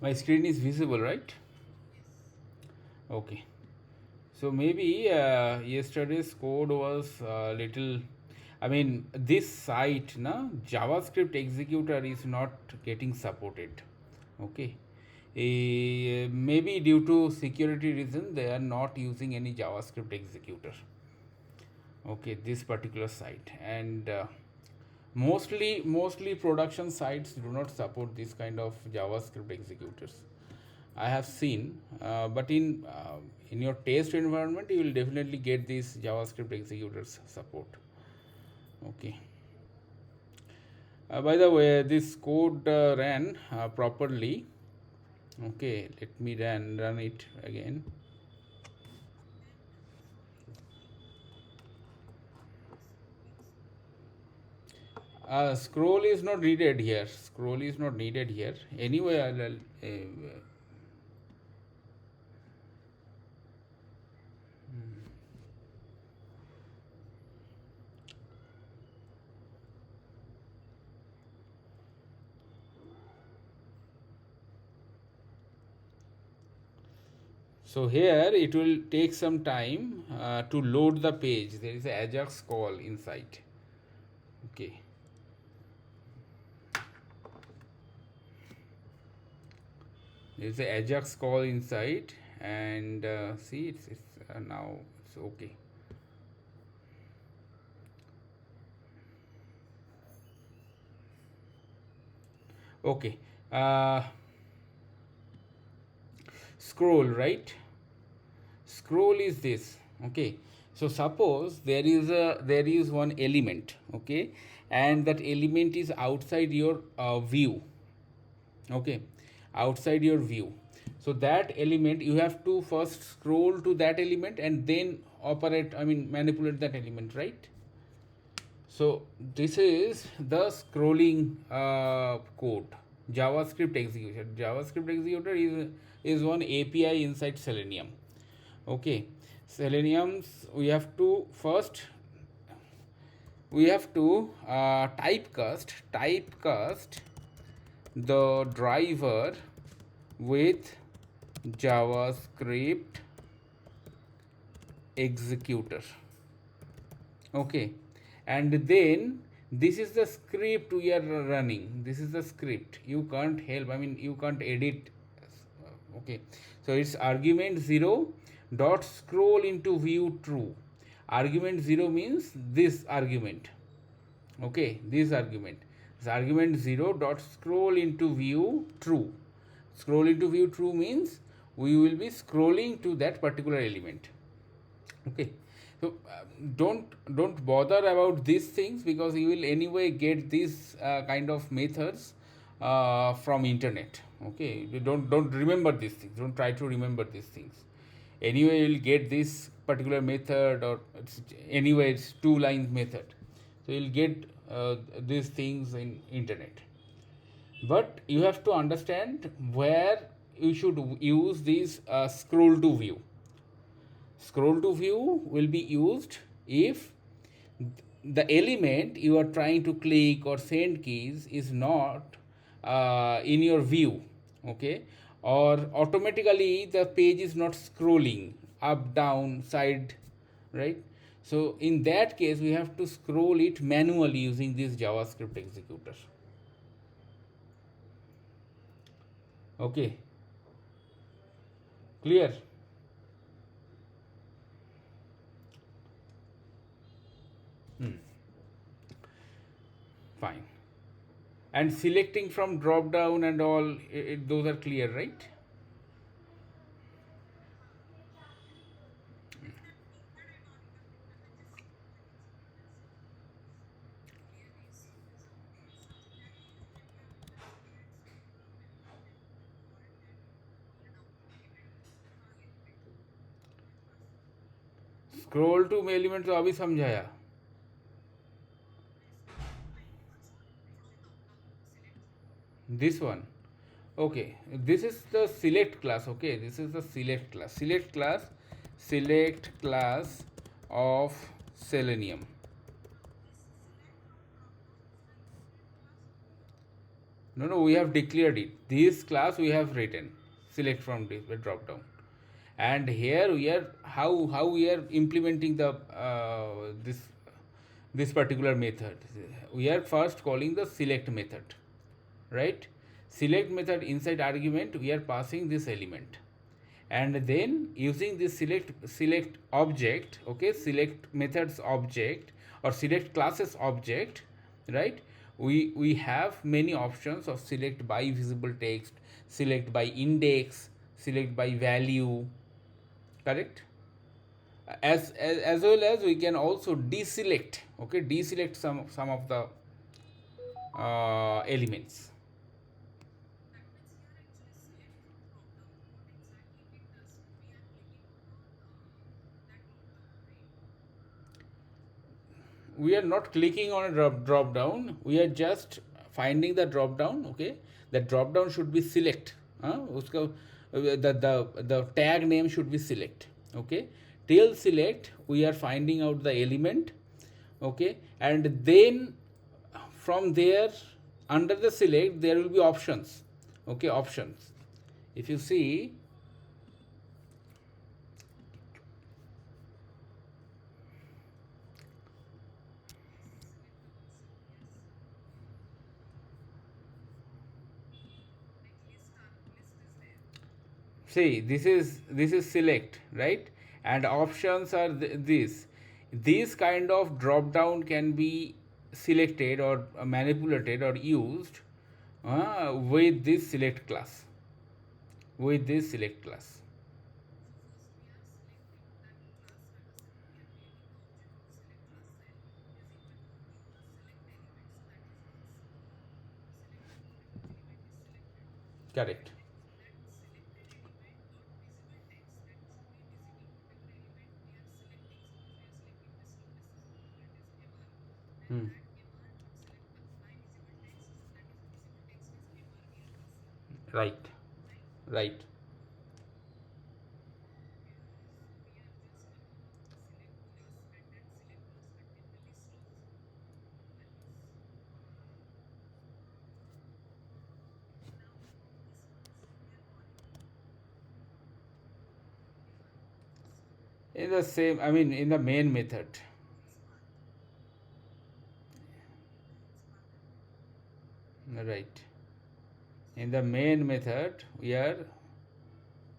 My screen is visible, right? Okay. So maybe yesterday's code was little. I mean, this site, na JavaScript executor is not getting supported. Okay. Maybe due to security reason, they are not using any JavaScript executor. Okay, this particular site, and mostly production sites do not support this kind of JavaScript executors. I have seen, but in your test environment, you will definitely get these JavaScript executors support. Okay. By the way, this code ran properly. Okay, let me run it again. Scroll is not needed here. Scroll is not needed here. Anyway, so here it will take some time to load the page. There is a Ajax call inside. Okay. There is a Ajax call inside, and see it's now it's okay. Okay. Uh, Scroll, right? Scroll is this. Okay. So suppose there is one element. Okay, and that element is outside your view. Okay, outside your view. So that element, you have to first scroll to that element and then operate, I mean manipulate that element, right? So this is the scrolling code. JavaScript executor is one API inside Selenium. Okay, Selenium's we have to typecast the driver with JavaScript executor. Okay, and then this is the script we are running. This is the script. You can't help, I mean you can't edit. Okay, so it's argument 0 dot scroll into view true. Argument 0 means this argument. Okay, this argument 0 dot scroll into view true. Scroll into view true means we will be scrolling to that particular element. Okay, so don't bother about these things, because you will anyway get these kind of methods from internet. Okay, you don't remember these things, don't try to remember these things. Anyway you will get this particular method, or anyway it's two lines method, so you'll get these things in internet. But you have to understand where you should use these scroll to view. Scroll to view will be used if the element you are trying to click or send keys is not in your view. Okay, or automatically the page is not scrolling up, down, side, right? So in that case we have to scroll it manually using this JavaScript executor. Okay, clear? Hmm. Fine. And selecting from drop down and all, those are clear, right? Scroll to element तो अभी समझाया. This one. Okay, this is the select class. Okay, this is the select class of Selenium. No, no, we have declared it. This class we have written. Select from this drop down. And here we are how we are implementing the this particular method. We are first calling the select method, right? Select method, inside argument we are passing this element, and then using this select object, okay, select methods object or select classes object, right? We have many options of select by visible text, select by index, select by value, correct? As well as we can also deselect, okay, deselect some of the elements. We are not clicking on a drop down, we are just finding the drop down, okay. The drop down should be select, uska, the tag name should be select, okay. Till select we are finding out the element, okay, and then from there under the select there will be options, okay, options. If you see, see, this is select, right? And options are this kind of drop down can be selected or manipulated or used with this select class, with this select class. Correct. Hmm. Right, right. In the same, I mean, in the main method. Right. In the main method we are,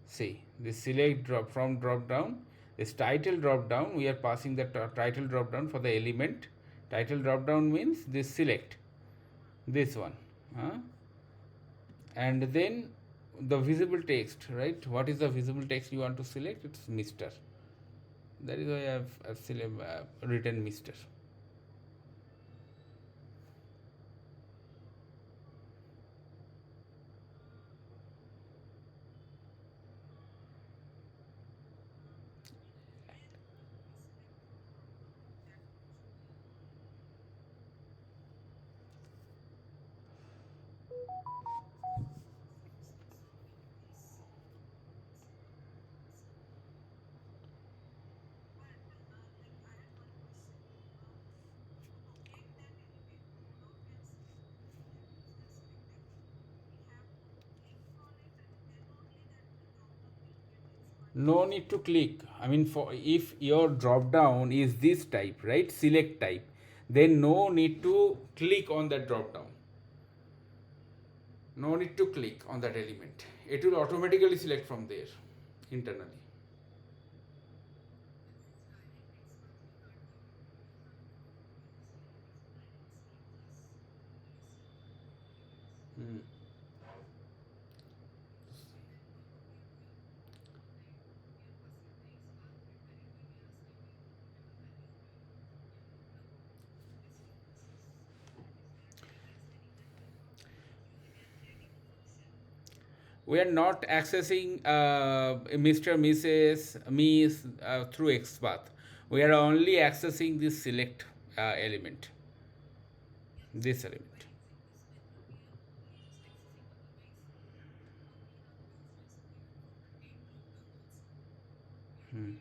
see, this select drop from drop down, this title drop down, we are passing the title drop down for the element. Title drop down means this select, this one, huh? And then the visible text, right? What is the visible text you want to select? It's Mister. That is why I've written Mister. No need to click. I mean, for if your drop down is this type, right? Select type, then no need to click on that drop down. No need to click on that element. It will automatically select from there internally. Hmm. We are not accessing Mr. Mrs. Miss through XPath. We are only accessing this select element. This element. Hmm.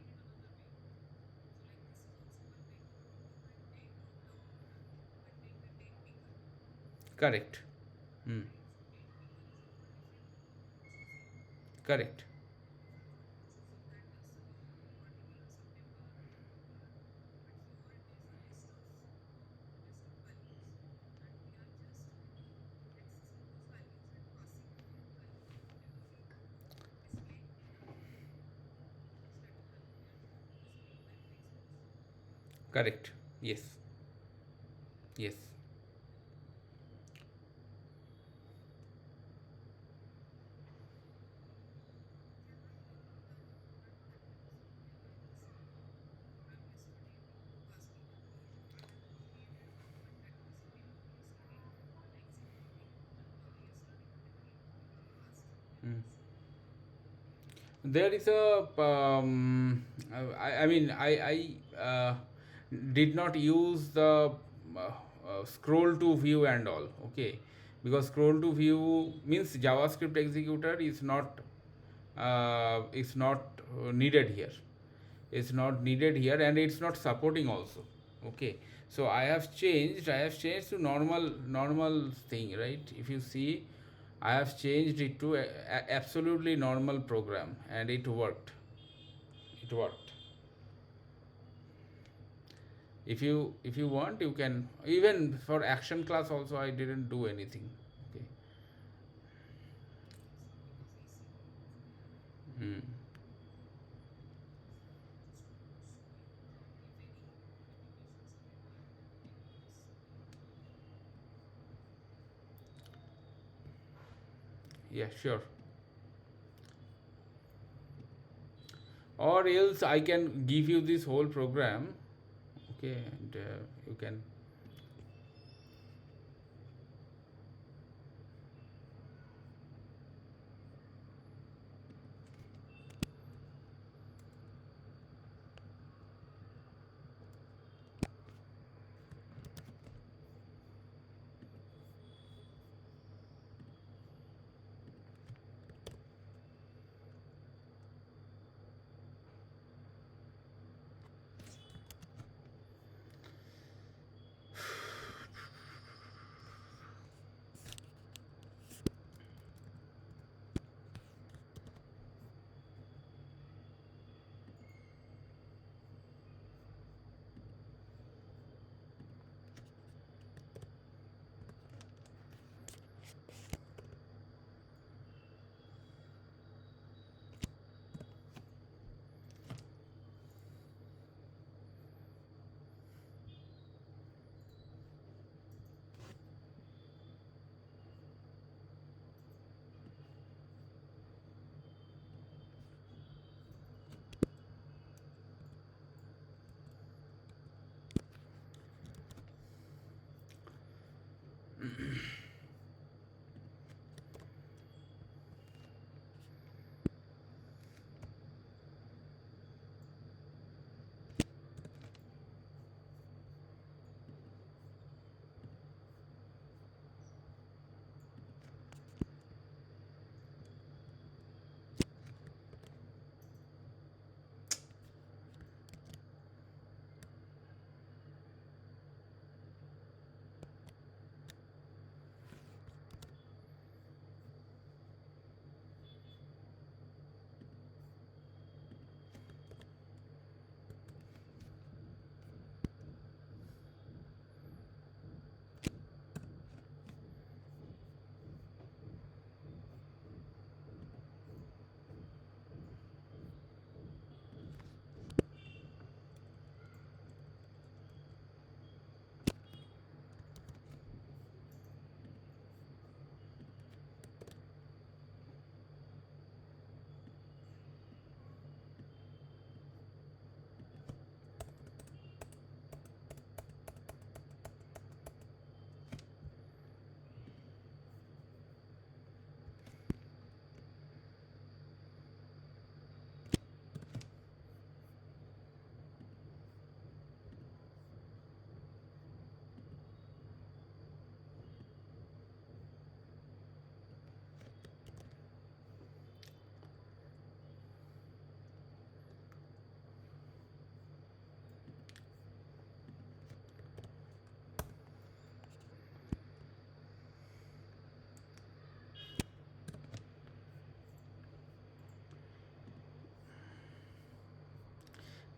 Correct. Hmm. Correct. Correct. Yes. Yes. Mm. There is a I mean I did not use the scroll to view and all, okay, because scroll to view means JavaScript executor is not needed here. It's not needed here, and it's not supporting also, okay. So I have changed to normal thing, right? If you see, I have changed it to absolutely normal program, and it worked. If you want, you can, even for action class also I didn't do anything, okay. Hmm. Yeah, sure. Or else I can give you this whole program, okay, and you can.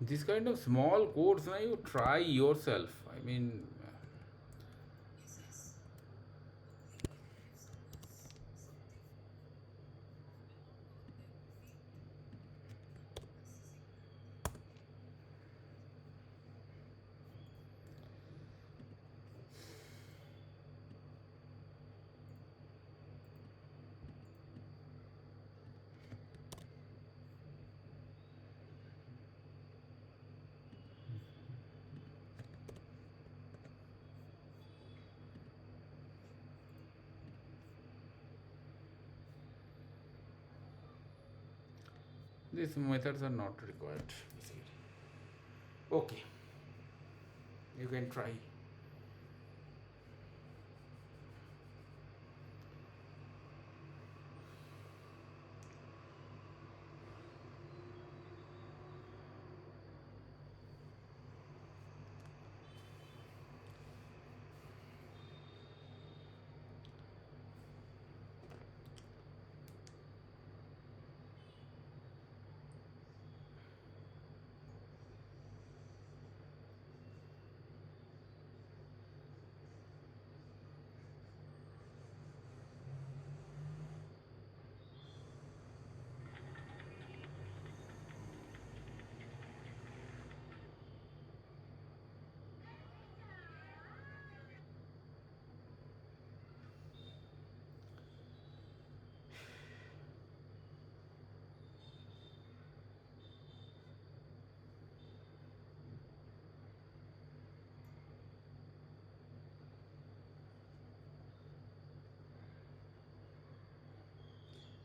this kind of small codes now you try yourself. I mean, these methods are not required. Okay, you can try.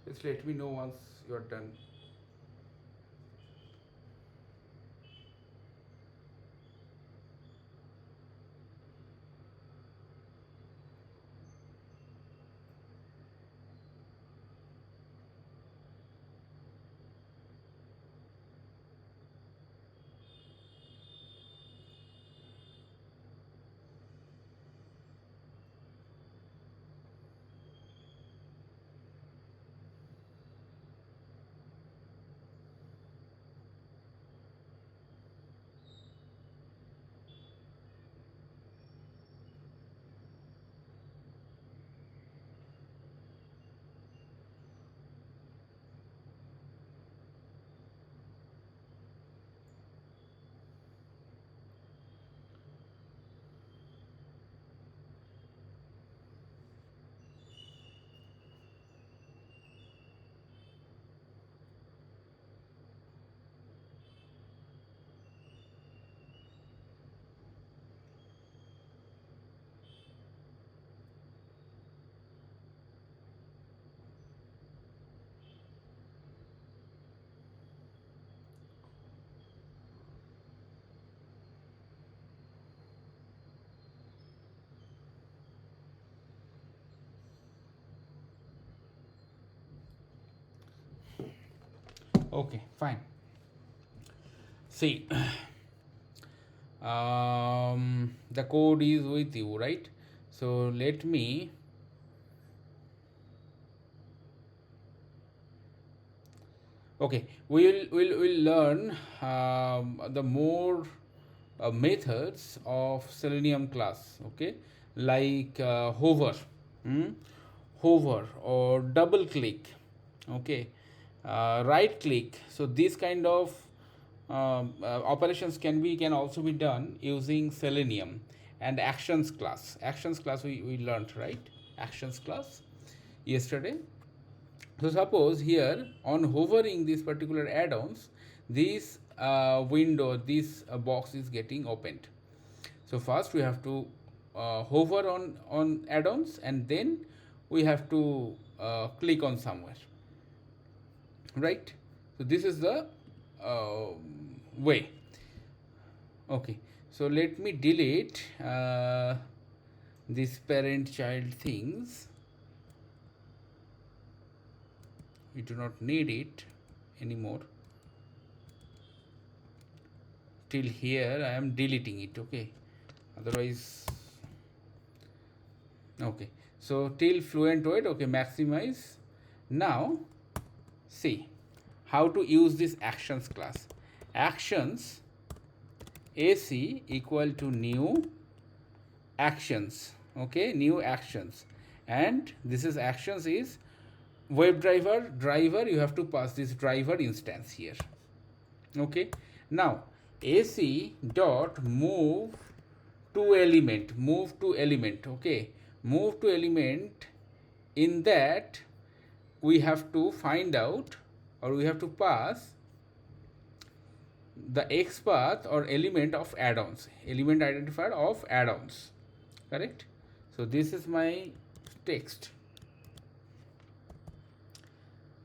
Just let me know once you are done. Okay, fine. See, the code is with you, right? So let me. Okay, we'll learn the more methods of Selenium class. Okay, like hmm? hover or double click. Okay, right click. So this kind of operations can also be done using Selenium and actions class. Actions class we learned, right? Actions class yesterday. So suppose here on hovering this particular add-ons, this window, this box is getting opened. So first we have to hover on add-ons, and then we have to click on somewhere, right? So this is the uh, way. Okay, so let me delete this parent child things. We do not need it anymore. Till here I am deleting it. Okay, otherwise, okay, so till fluent word. Okay, maximize. Now see how to use this actions class. Actions AC equal to new actions. Okay, new actions, and this is actions is web driver. You have to pass this driver instance here. Okay, now AC dot move to element. Okay, move to element. In that we have to find out, or we have to pass the X path or element of add-ons, element identifier of add-ons. Correct? So this is my text.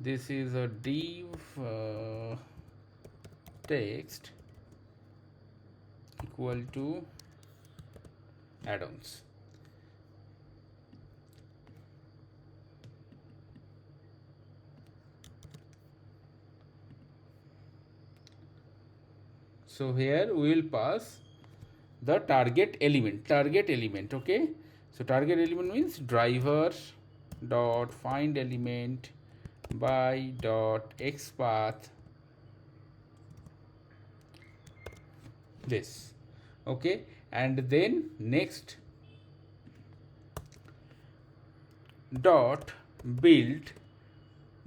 This is a div text equal to add-ons. So here we will pass the target element. Okay, so target element means driver dot find element by dot X path, this. Okay, and then next dot build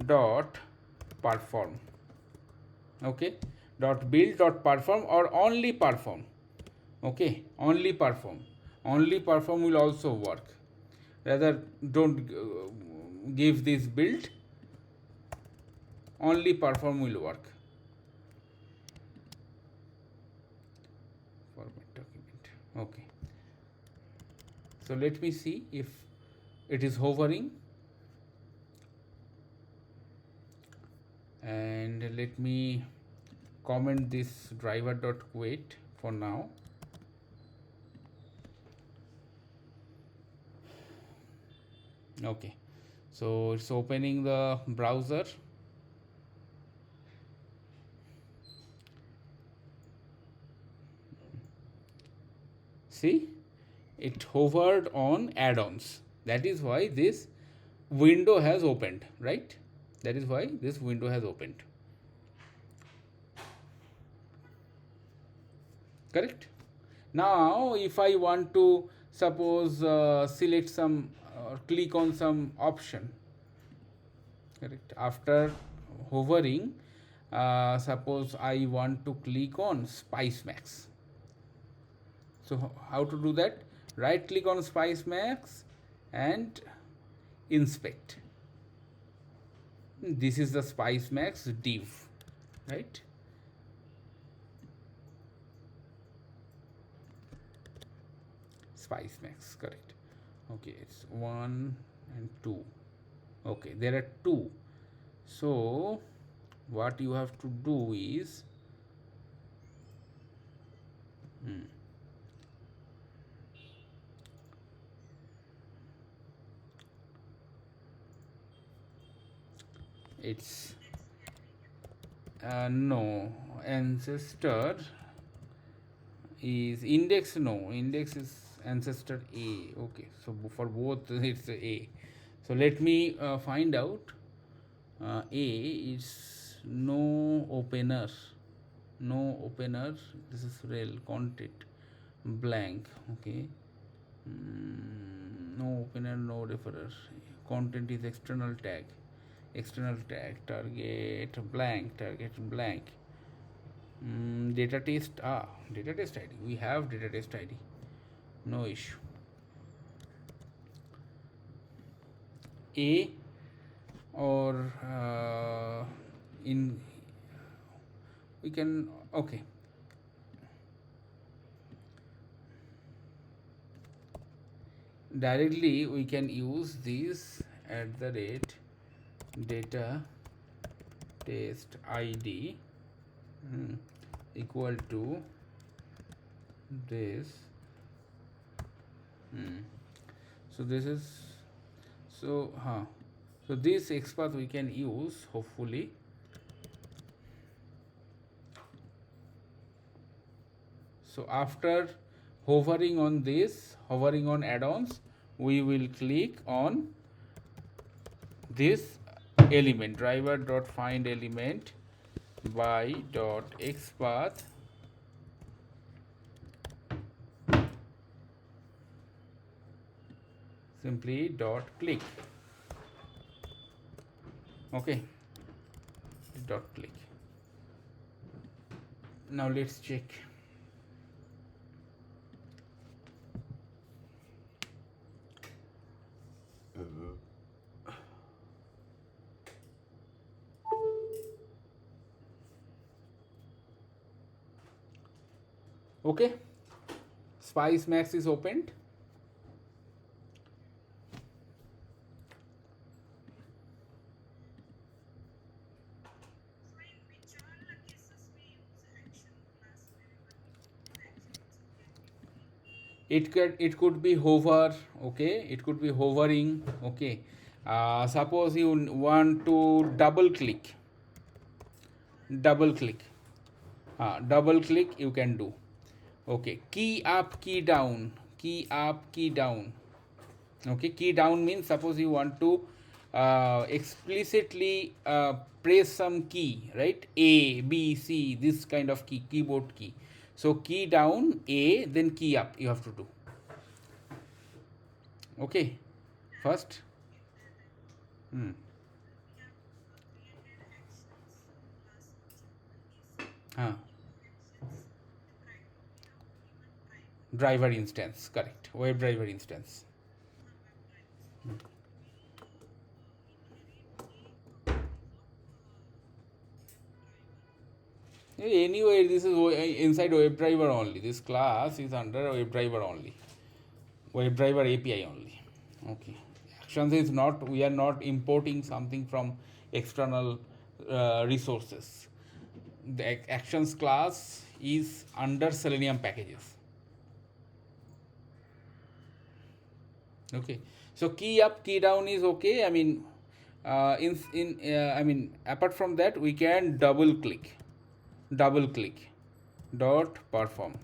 dot perform. Okay, dot build dot perform, or only perform. Okay, only perform will also work. Rather, don't give this build, only perform will work. Format document. Okay, so let me see if it is hovering, and let me comment this driver dot wait for now. Okay, so it's opening the browser. See, it hovered on add-ons. That is why this window has opened, right? That is why this window has opened. Correct? Now if I want to suppose select some click on some option, correct, after hovering, suppose I want to click on SpiceMax. So how to do that? Right click on SpiceMax and inspect. This is the SpiceMax div, right? SpiceMax, correct. Okay, it's 1 and 2. Okay, there are 2. So what you have to do is it's no, ancestor is index. No, index is ancestor A. Okay, so for both it's A. So let me find out. A is no opener. This is rel content blank. Okay, no opener, no referrer. Content is external tag. Target blank. Data test ID. We have data test ID. No issue. A or in we can, okay, directly we can use this @ data test ID equal to this. So this is so this XPath we can use hopefully. So after hovering on add-ons, we will click on this element, driver dot find element by dot XPath simply dot click. Okay, dot click. Now let's check. Okay, Spice Max is opened. It could be hover. Okay, it could be hovering. Okay, suppose you want to double click you can do. Okay, key up, key down, key up, key down. Okay, key down means suppose you want to explicitly press some key, right? A, B, C, this kind of key, keyboard key. So key down A, then key up you have to do. Okay, first. Hmm. Huh. Driver instance, correct. Web driver instance. Anyway, this is inside WebDriver only. This class is under WebDriver only. WebDriver API only. Okay. Actions is not, we are not importing something from external resources. The actions class is under Selenium packages. Okay. So key up, key down is okay. I mean, apart from that, we can double click dot perform.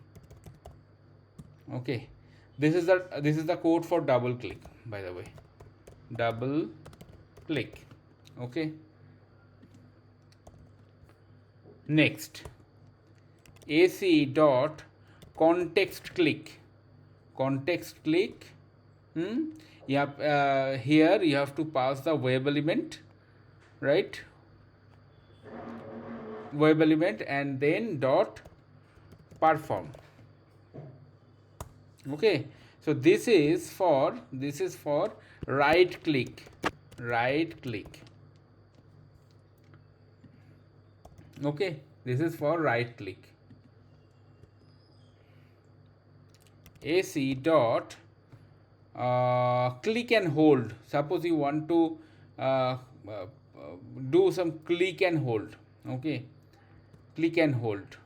Okay, this is the code for double click, by the way. Double click. Okay, next, AC dot context click. Here you have to pass the web element, right? Web element, and then dot perform. Okay, so this is for right click. Okay, this is for right click. AC dot click and hold. Suppose you want to uh, uh, do some click and hold. Okay, click and hold,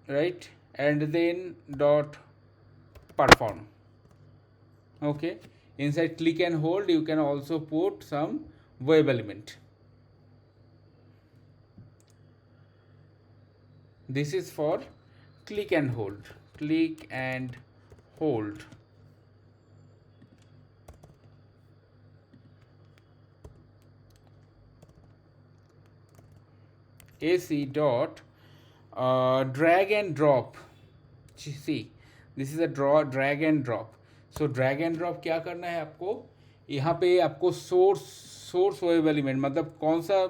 right? And then dot perform. Okay, inside click and hold you can also put some web element. This is for click and hold. AC dot drag and drop. See, this is a drag and drop. So drag and drop क्या करना है आपको? यहाँ पे आपको source web element, मतलब कौन सा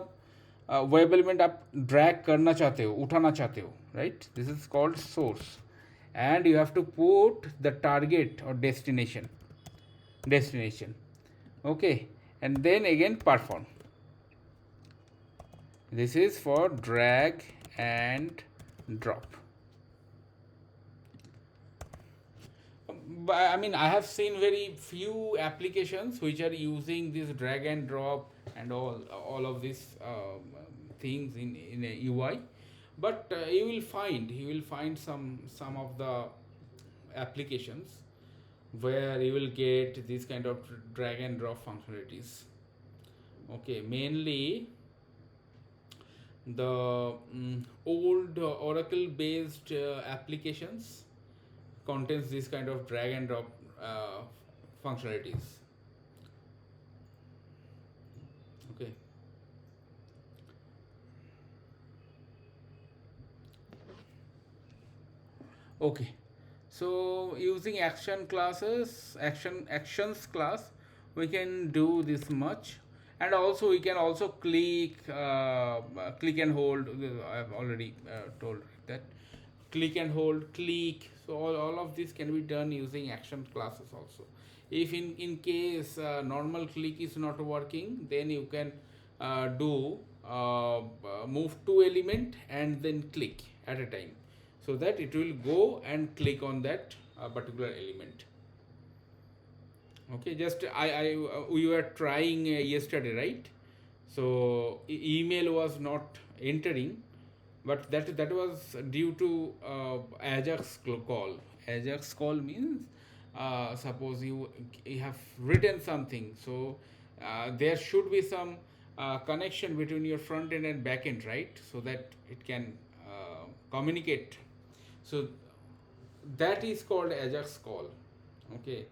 वेब एलिमेंट आप ड्रैग करना चाहते हो, उठाना चाहते हो, right? This is called source, and you have to put the target or destination. Okay, and then again perform. This is for drag and drop. I mean, I have seen very few applications which are using this drag and drop and all of these things in a UI, but you will find some of the applications where you will get this kind of drag and drop functionalities. Okay, mainly the old Oracle based applications contains this kind of drag and drop functionalities. Okay, okay, So using action classes, actions class, we can do this much, and also we can also click and hold. I've already told that click and hold, click. So all of this can be done using action classes also. If in case normal click is not working, then you can do move two element and then click at a time, so that it will go and click on that particular element. Okay, just we were trying yesterday, right? So email was not entering, but that was due to Ajax call. Ajax call means suppose you have written something, so there should be some connection between your front end and back end, right? So that it can communicate. So that is called Ajax call. Okay,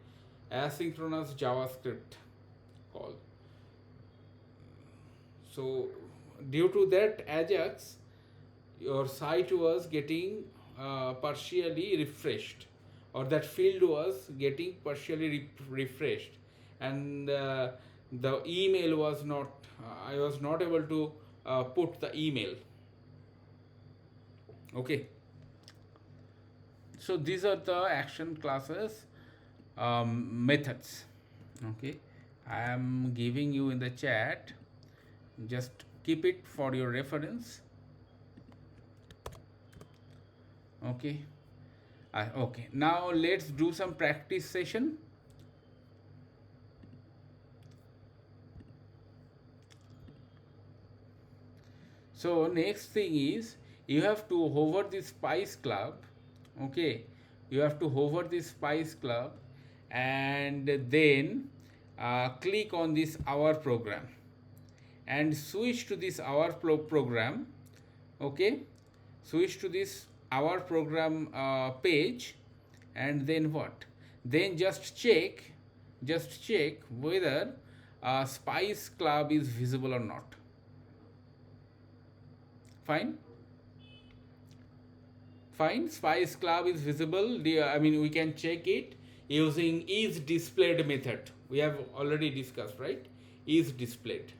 asynchronous JavaScript call. So due to that Ajax, your site was getting partially refreshed, or that field was getting partially refreshed, and the email was not, I was not able to put the email. Okay, so these are the action classes methods. Okay, I am giving you in the chat, just keep it for your reference. Okay. Okay, now let's do some practice session. So next thing is, you have to hover the Spice Club. Okay, you have to hover the Spice Club, and then click on this Our Program and switch to this Our Program. Okay, switch to this Our Program page, and then what? Then just check whether Spice Club is visible or not. Fine. Fine, Spice Club is visible. I mean, we can check it using is displayed method. We have already discussed, right? Is displayed.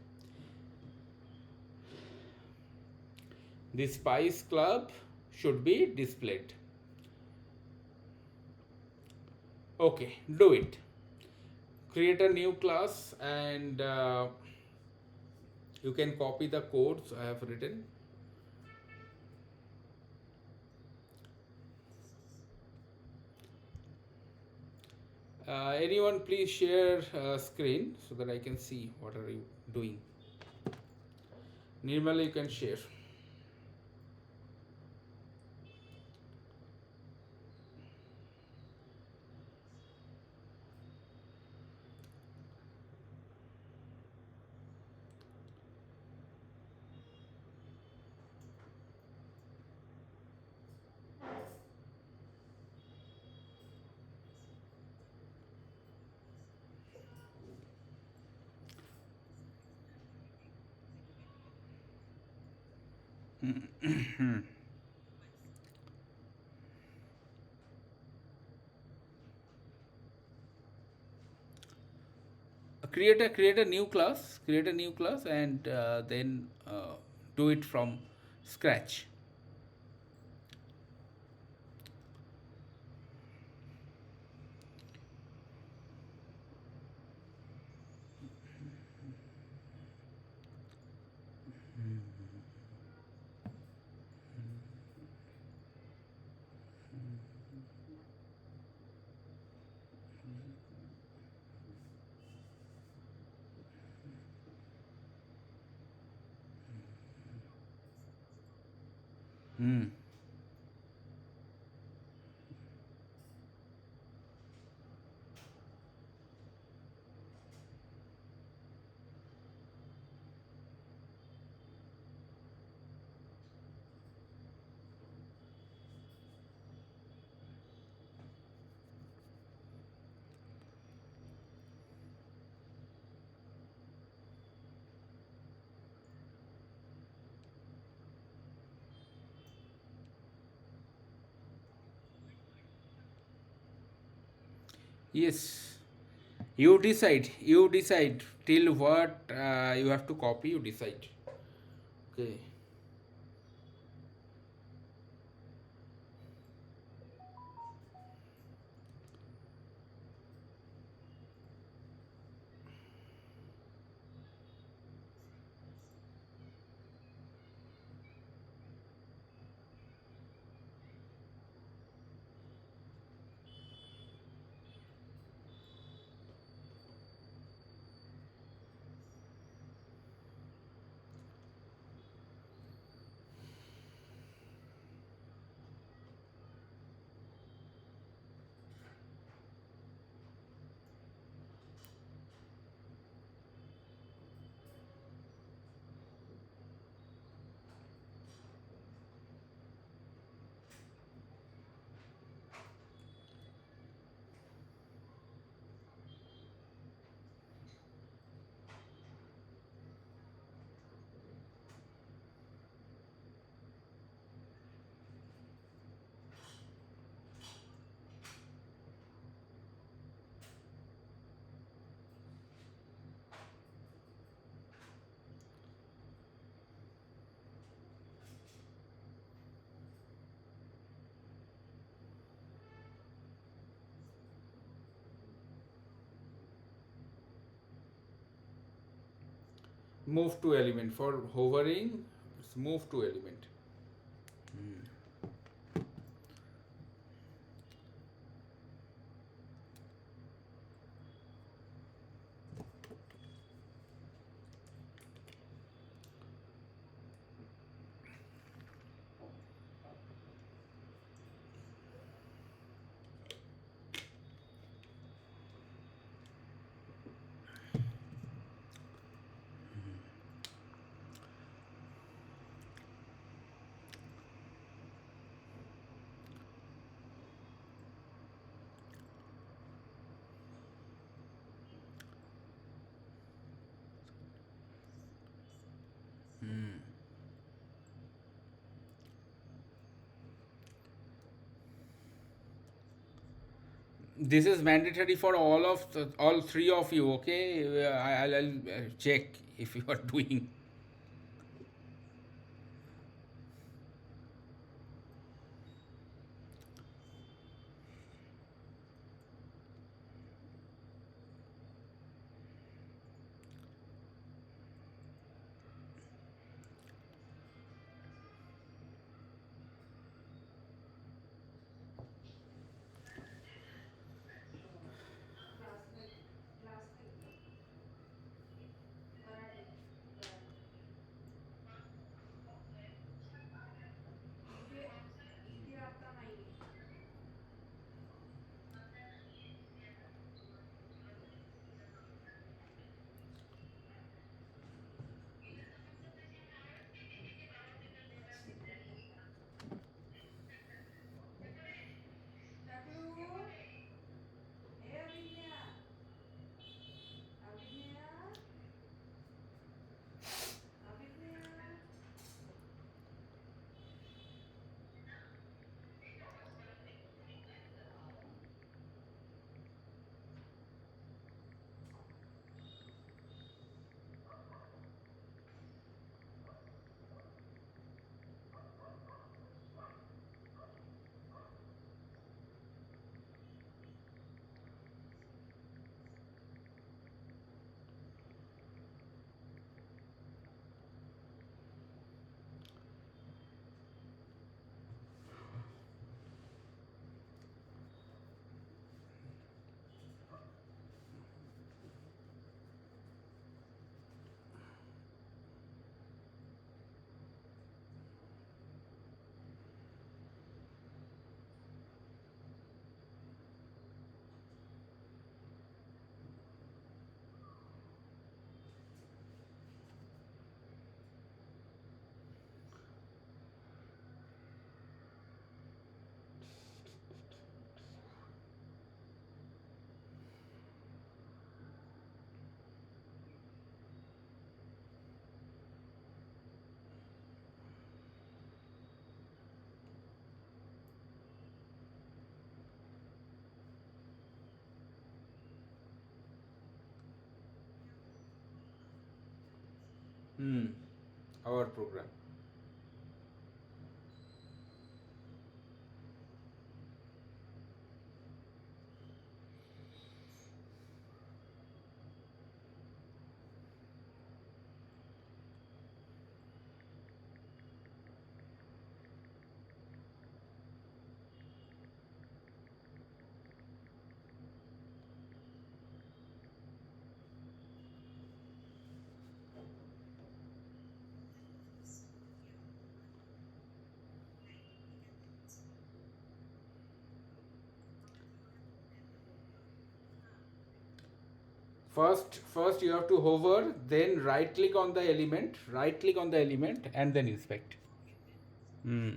The Spice Club should be displayed. Okay, do it. Create a new class, and you can copy the codes I have written. Anyone please share screen so that I can see what are you doing. Nirmala, you can share. Create a new class, and then do it from scratch. Hmm. Yes. You decide. You decide till what you have to copy. You decide. Okay. Move to element for hovering. It's move to element. This is mandatory for all three of you. Okay, I'll check if you are doing. Hmm. Our program. First you have to hover, then right click on the element, and then inspect. Hmm.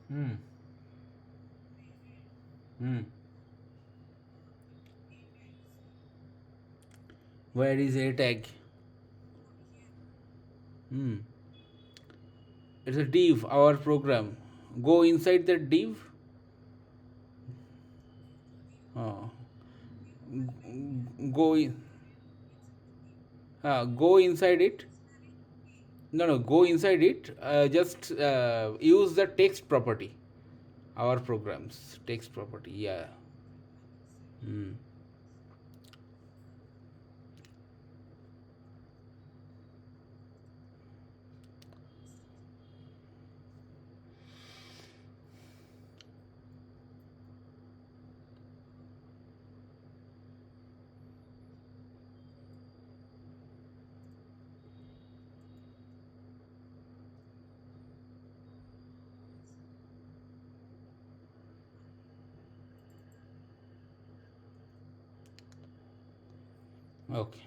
Hmm. Hmm. Where is a tag? Hmm. It's a div, our program. Go inside that div. Uh, go in. Go inside it. No, no, go inside it. Just use the text property. Our programs text property. Yeah. Hmm. Okay.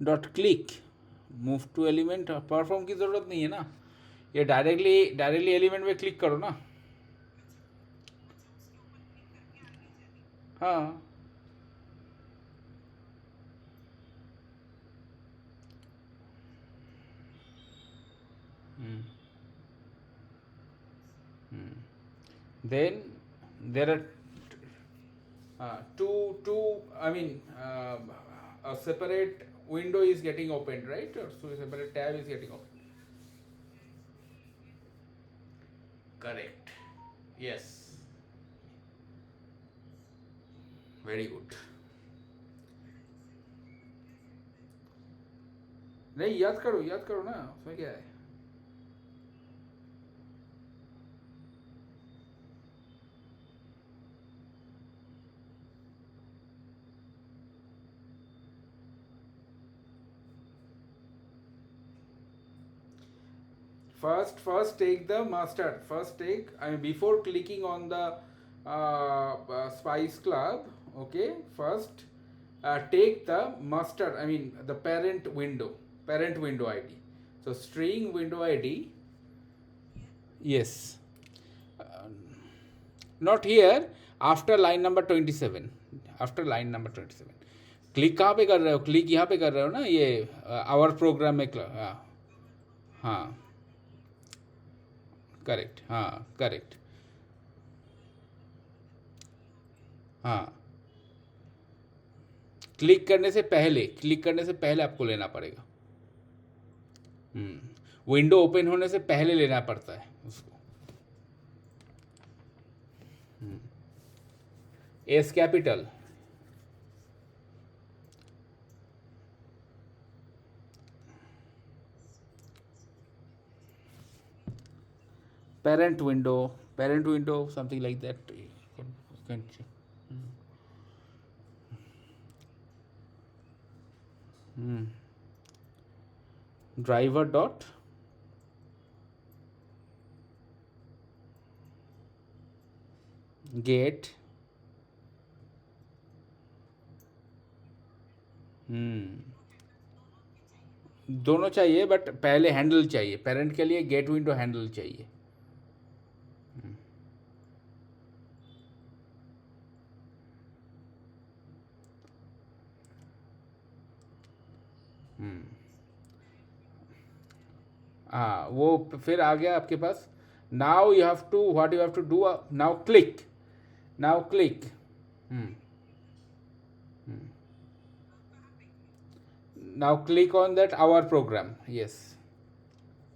Dot click move to element perform की ज़रूरत नहीं है ना. ये directly element में click करो ना. हाँ. Then there are two I mean a separate window is getting opened, right? Or so a separate tab is getting opened. Correct. Yes. Very good. नहीं, याद करो ना, उसमें क्या है? First take the mustard. First take, I mean, before clicking on the Spice Club, okay, first take the mustard, I mean, the parent window ID. So string window ID. Yes. Uh, Not here, after line number 27. After line number 27. Click कहाँ पे कर रहे हो? Click यहाँ पे कर रहे हो ना, ये आवर प्रोग्राम में हाँ हाँ करेक्ट, हाँ करेक्ट, हाँ क्लिक करने से पहले आपको लेना पड़ेगा। विंडो ओपन होने से पहले लेना पड़ता है उसको। S capital, parent window, something like that. Driver dot get दोनों चाहिए, बट पहले हैंडल चाहिए। पेरेंट के लिए गेट विंडो हैंडल चाहिए। हाँ, वो फिर आ गया आपके पास। Now you have to, what you have to do, now click, now click. Now click on that our program, yes,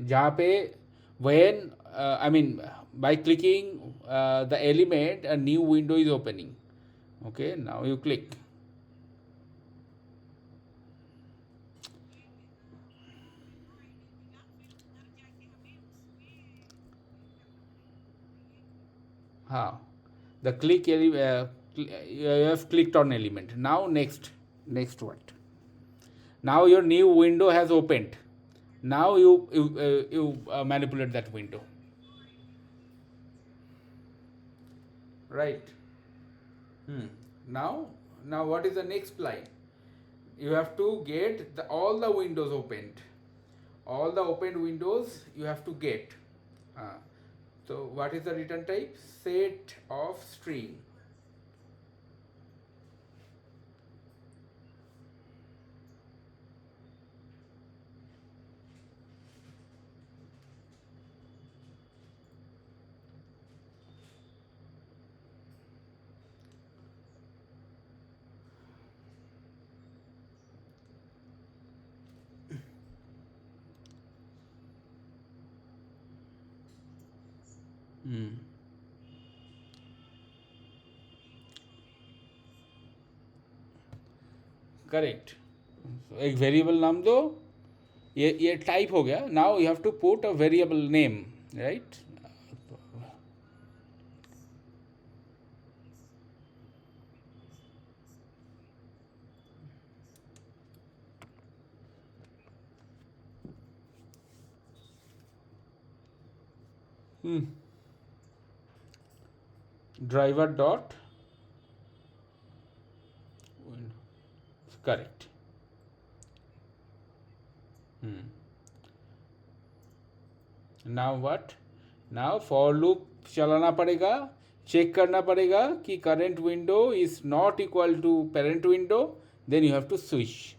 जहाँ पे when I mean by clicking the element, a new window is opening. Okay, now you click. हाँ, the you have clicked on element. Now next what? Now your new window has opened. Now you manipulate that window, right? Now what is the next line? You have to get all the windows opened. All the opened windows you have to get. So what is the return type? Set of string. Correct, एक variable नाम दो, ये type हो गया। Now you have to put a variable name, right? Driver dot, correct. Now what? Now for loop चलाना पड़ेगा, check करना पड़ेगा कि current window is not equal to parent window, then you have to switch.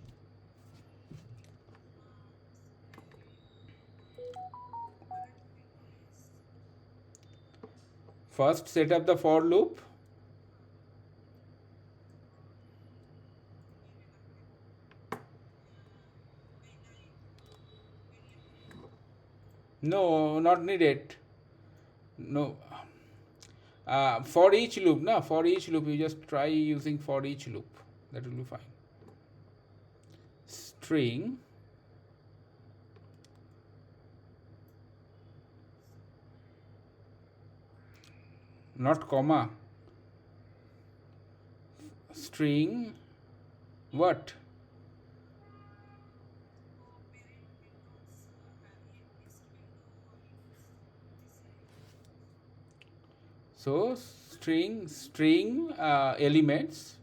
First set up the for loop. No, not needed. No. For each loop, na, for each loop, you just try using for each loop. That will be fine. String, not comma. String, what? So string elements,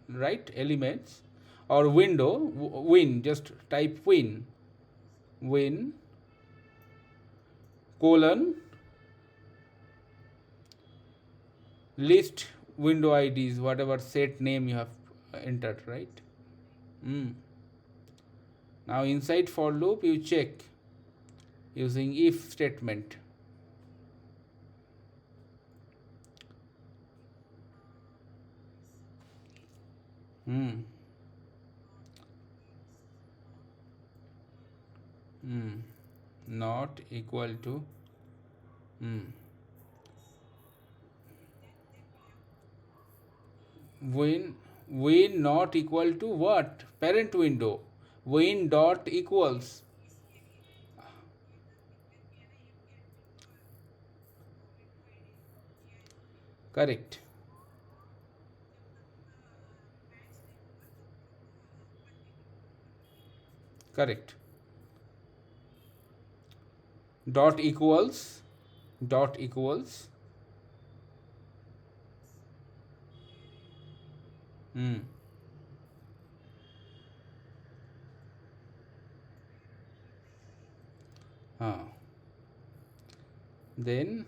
right? Elements or window win. Just type win colon list window IDs, whatever set name you have entered, right? Mm. Now inside for loop you check using if statement. Mm. Mm. Not equal to. Mm. Win not equal to what? Parent window. Win dot equals. Correct. Correct. Dot equals. Dot equals. Hmm. Ah. Then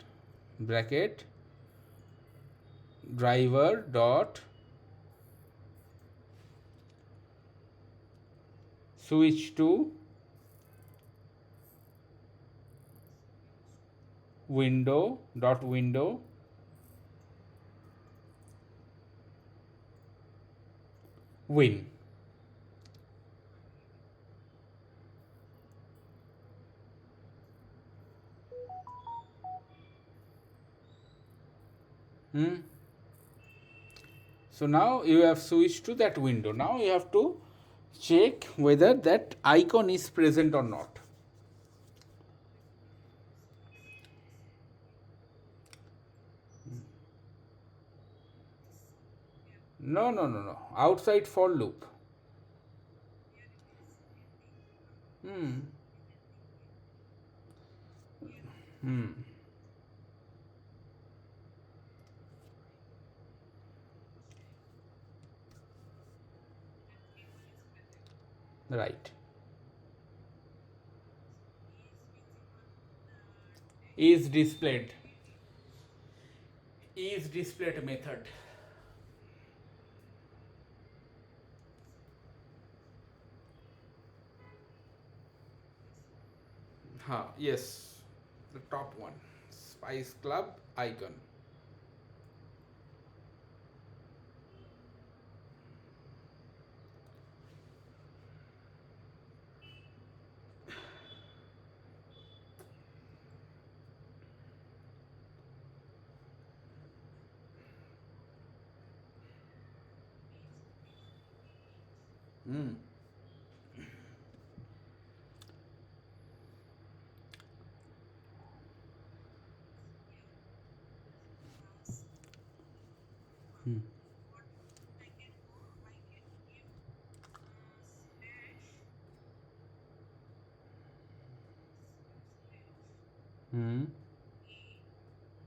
bracket driver dot switch to window dot window win. Hmm. So now you have switched to that window. Now you have to check whether that icon is present or not. No, no, no, no. Outside for loop. Hmm. Hmm. Right. Is displayed. Is displayed method. Yes. The top one. Spice Club icon. Hmm. Hmm. Hmm.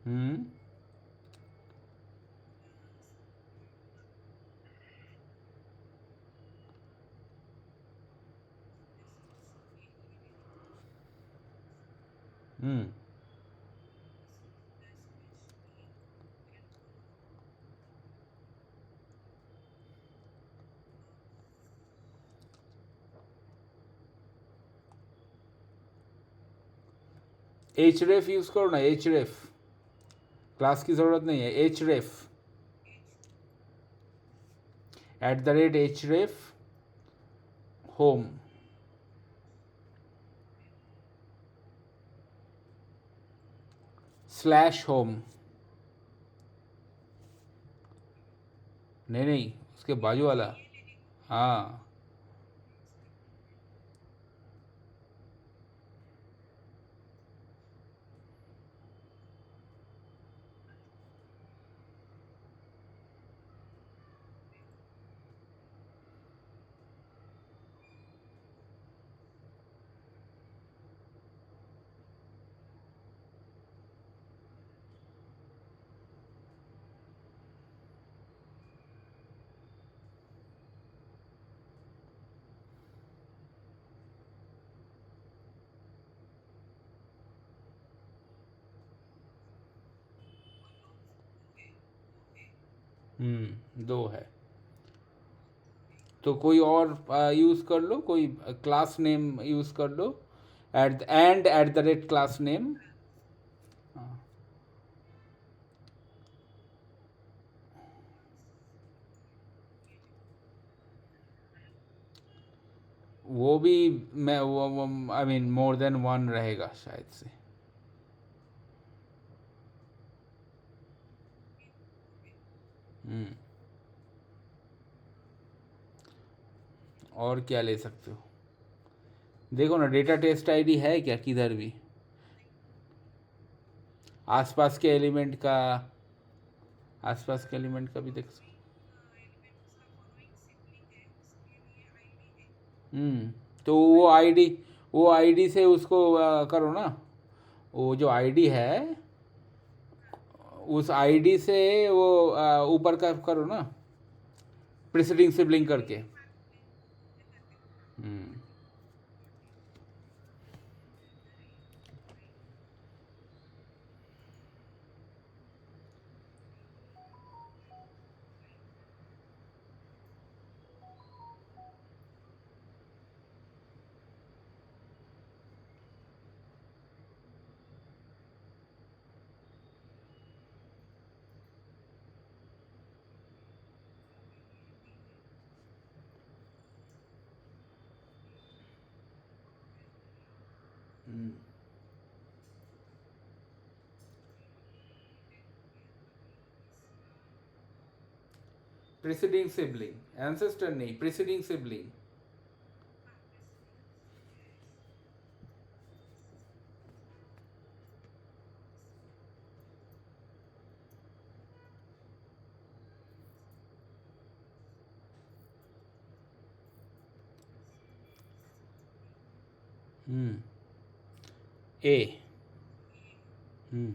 Hmm. Hmm. href use करो ना href. Class की जरूरत नहीं है. href @href home. Slash home, नहीं नहीं उसके बाजू वाला, हाँ। दो है। तो कोई और यूज़ कर लो, कोई क्लास नेम यूज़ कर लो, at the rate class name. वो भी, मैं वो I mean more than one रहेगा शायद से। हम्म। और क्या ले सकते हो? देखो ना, डेटा टेस्ट आईडी है क्या किधर भी? आसपास के एलिमेंट का, आसपास के एलिमेंट का भी देख सकते। हम्म। तो वो आईडी से उसको करो ना, वो जो आईडी है उस आईडी से वो ऊपर का करो ना, प्रीसीडिंग सिबलिंग करके। हम्म। प्रीसीडिंग सिबलिंग, एंसेस्टर नहीं, preceding sibling. Hmm. Uh. Hmm.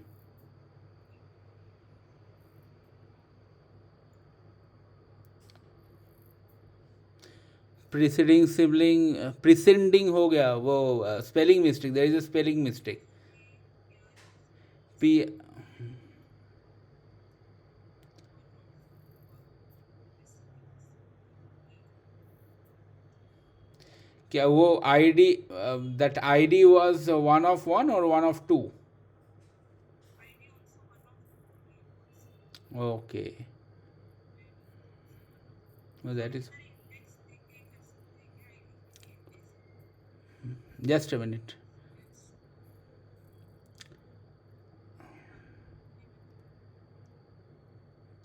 Preceding sibling, preceding हो गया वो, spelling mistake, there is a spelling mistake. P, क्या वो ID, that ID was one of one और one of two? Okay, that is, just a minute.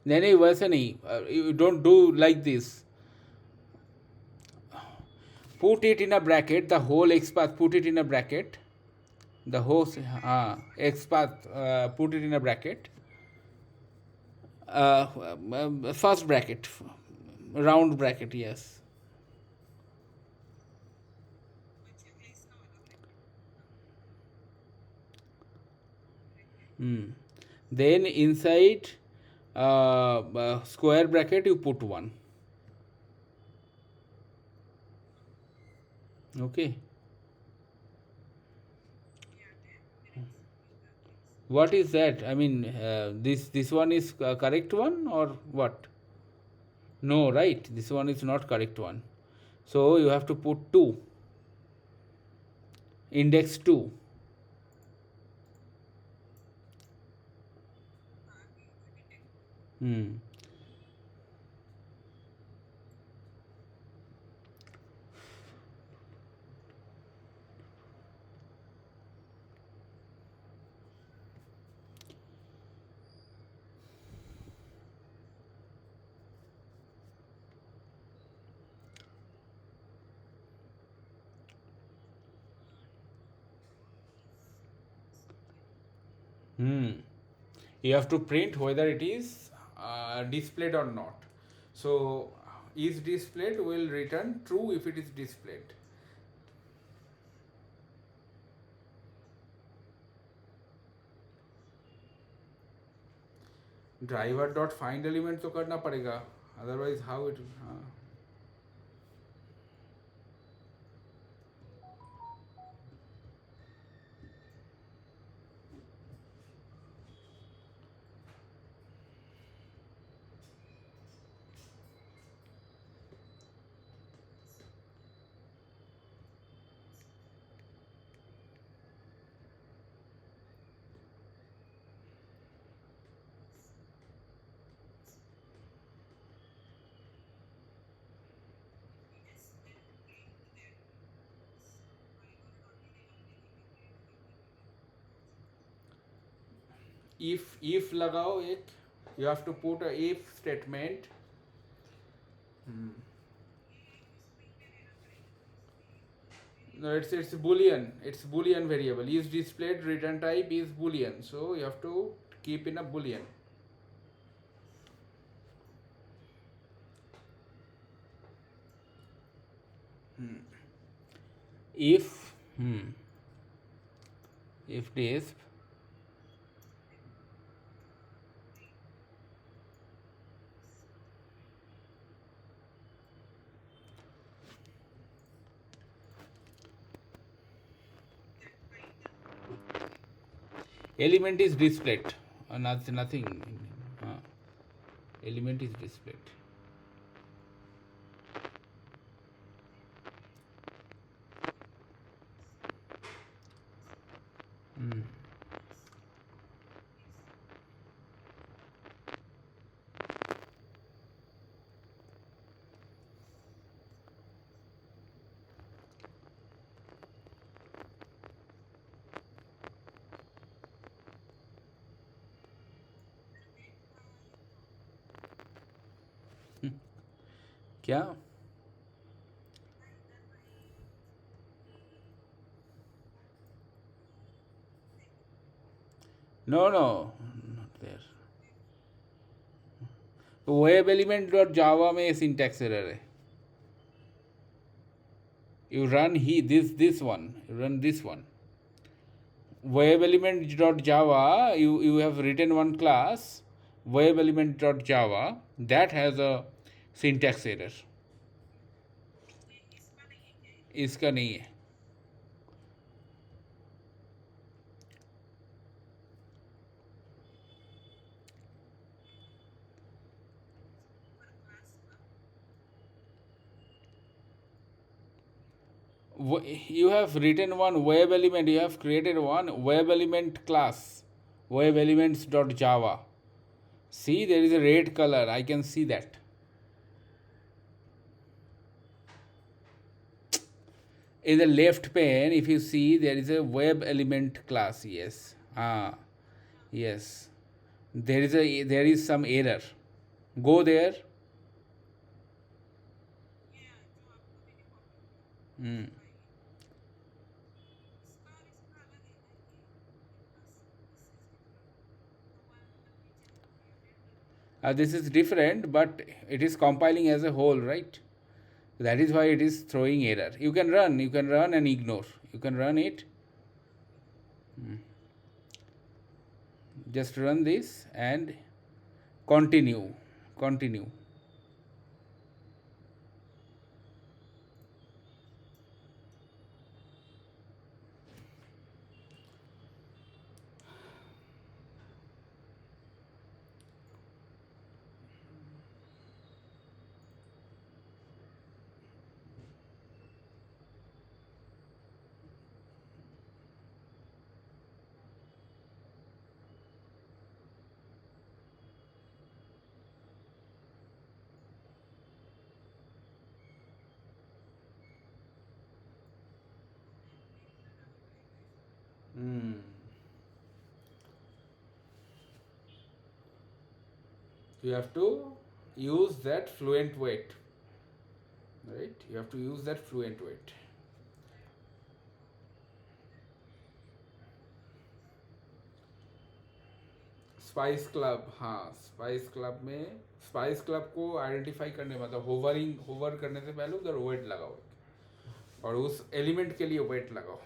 नहीं नहीं वैसे नहीं, you don't do like this. Put it in a bracket, the whole x path, put it in a bracket, the whole x path, put it in a bracket, first bracket, round bracket, yes. Hmm. Then inside square bracket you put 1. Okay. What is that? I mean, this one is correct one or what? No, right? This one is not correct one. So you have to put 2, index 2. Hmm. Hmm. You have to print whether it is displayed or not. So is displayed will return true if it is displayed. Driver dot find element तो करना पड़ेगा, otherwise how it. if लगाओ एक, you have to put a if statement. No, it's boolean, it's boolean variable. Is displayed return type is boolean, so you have to keep in a boolean. If if disp element is displayed, nothing, element is displayed. क्या? No, not there. Web element dot जावा में syntax error है. You run this one, you run this one. Web element dot java, you have written one class, web element dot java, that has a syntax error. इसका नहीं है. You have written one web element, you have created one web element class, web elements dot java. See, there is a red color, I can see that. In the left pane, if you see, there is a web element class. Yes. Yes. There is some error. Go there. This is different, but it is compiling as a whole, right? That is why it is throwing error. You can run and ignore. You can run it. Just run this and continue. You have to use that fluent weight, right? You have to use that fluent weight. Spice club, हाँ spice club में, spice club को identify करने मतलब hover करने से पहले उधर wait लगाओ और उस एलिमेंट के लिए वेट लगाओ.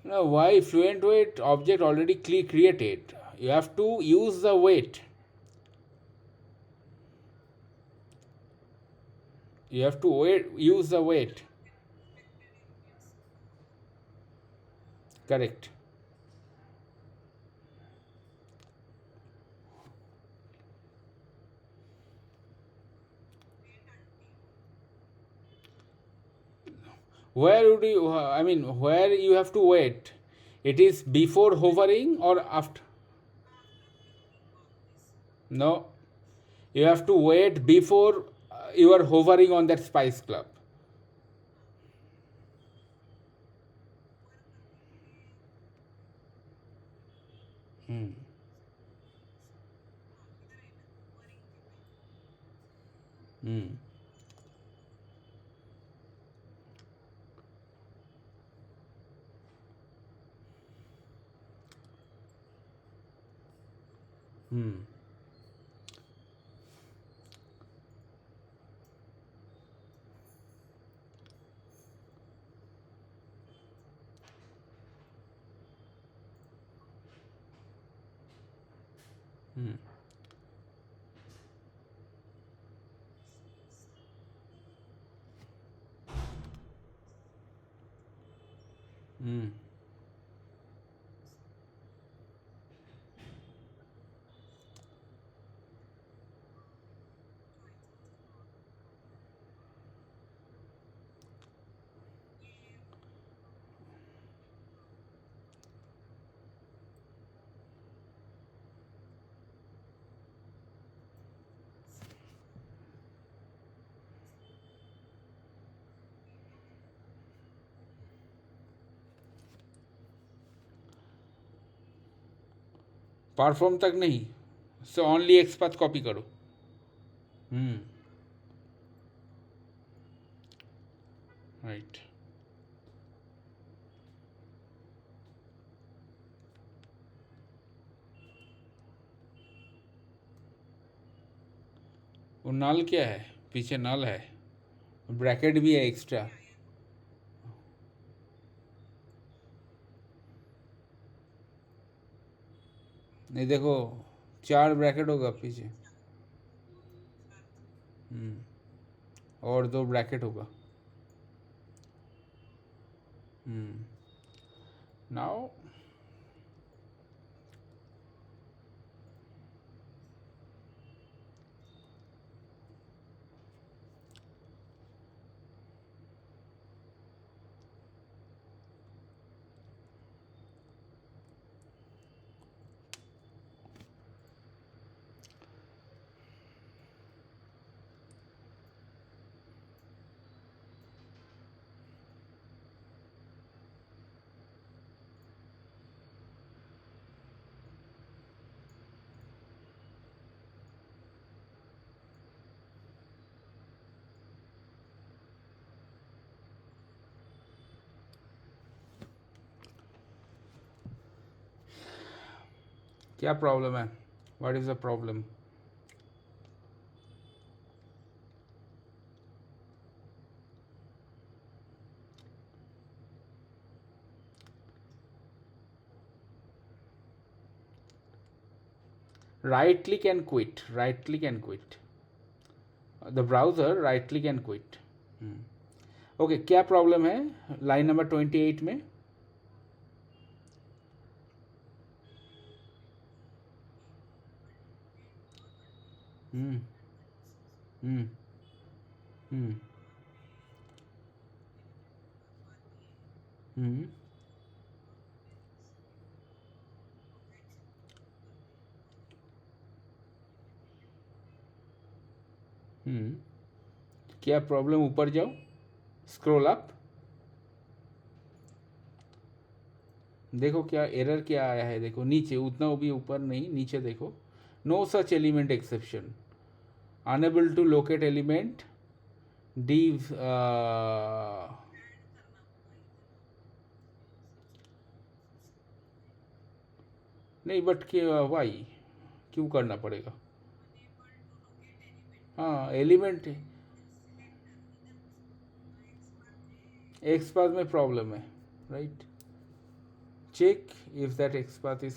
Now, why fluent weight object already created? You have to use the weight. You have to use the weight. Correct. Where would you? I mean, where you have to wait? It is before hovering or after? No, you have to wait before you are hovering on that spice club. Hmm. Hmm. Hmm. Hmm. Hmm. Perform तक नहीं, so only x path copy करो. हम्म. Right. वो नल क्या है? पीछे नल है, bracket भी है एक्स्ट्रा. नहीं देखो, 4 ब्रैकेट होगा पीछे. हम्म. और 2 ब्रैकेट होगा. हम्म. नाउ. क्या प्रॉब्लम है? What is the problem? right click and quit, right click and quit. The browser right click and quit. Okay, क्या प्रॉब्लम है लाइन नंबर 28 में? हम्म. हम्म. Hmm. Hmm. Hmm. क्या प्रॉब्लम, ऊपर जाओ, स्क्रॉल अप, देखो क्या एरर क्या आया है, देखो नीचे, उतना भी ऊपर नहीं, नीचे देखो, no such element exception, unable to locate element, div नहीं, बट वाई, क्यों करना पड़ेगा? हाँ, एलिमेंट एक्स पाथ में प्रॉब्लम है, right? Check if that XPath is,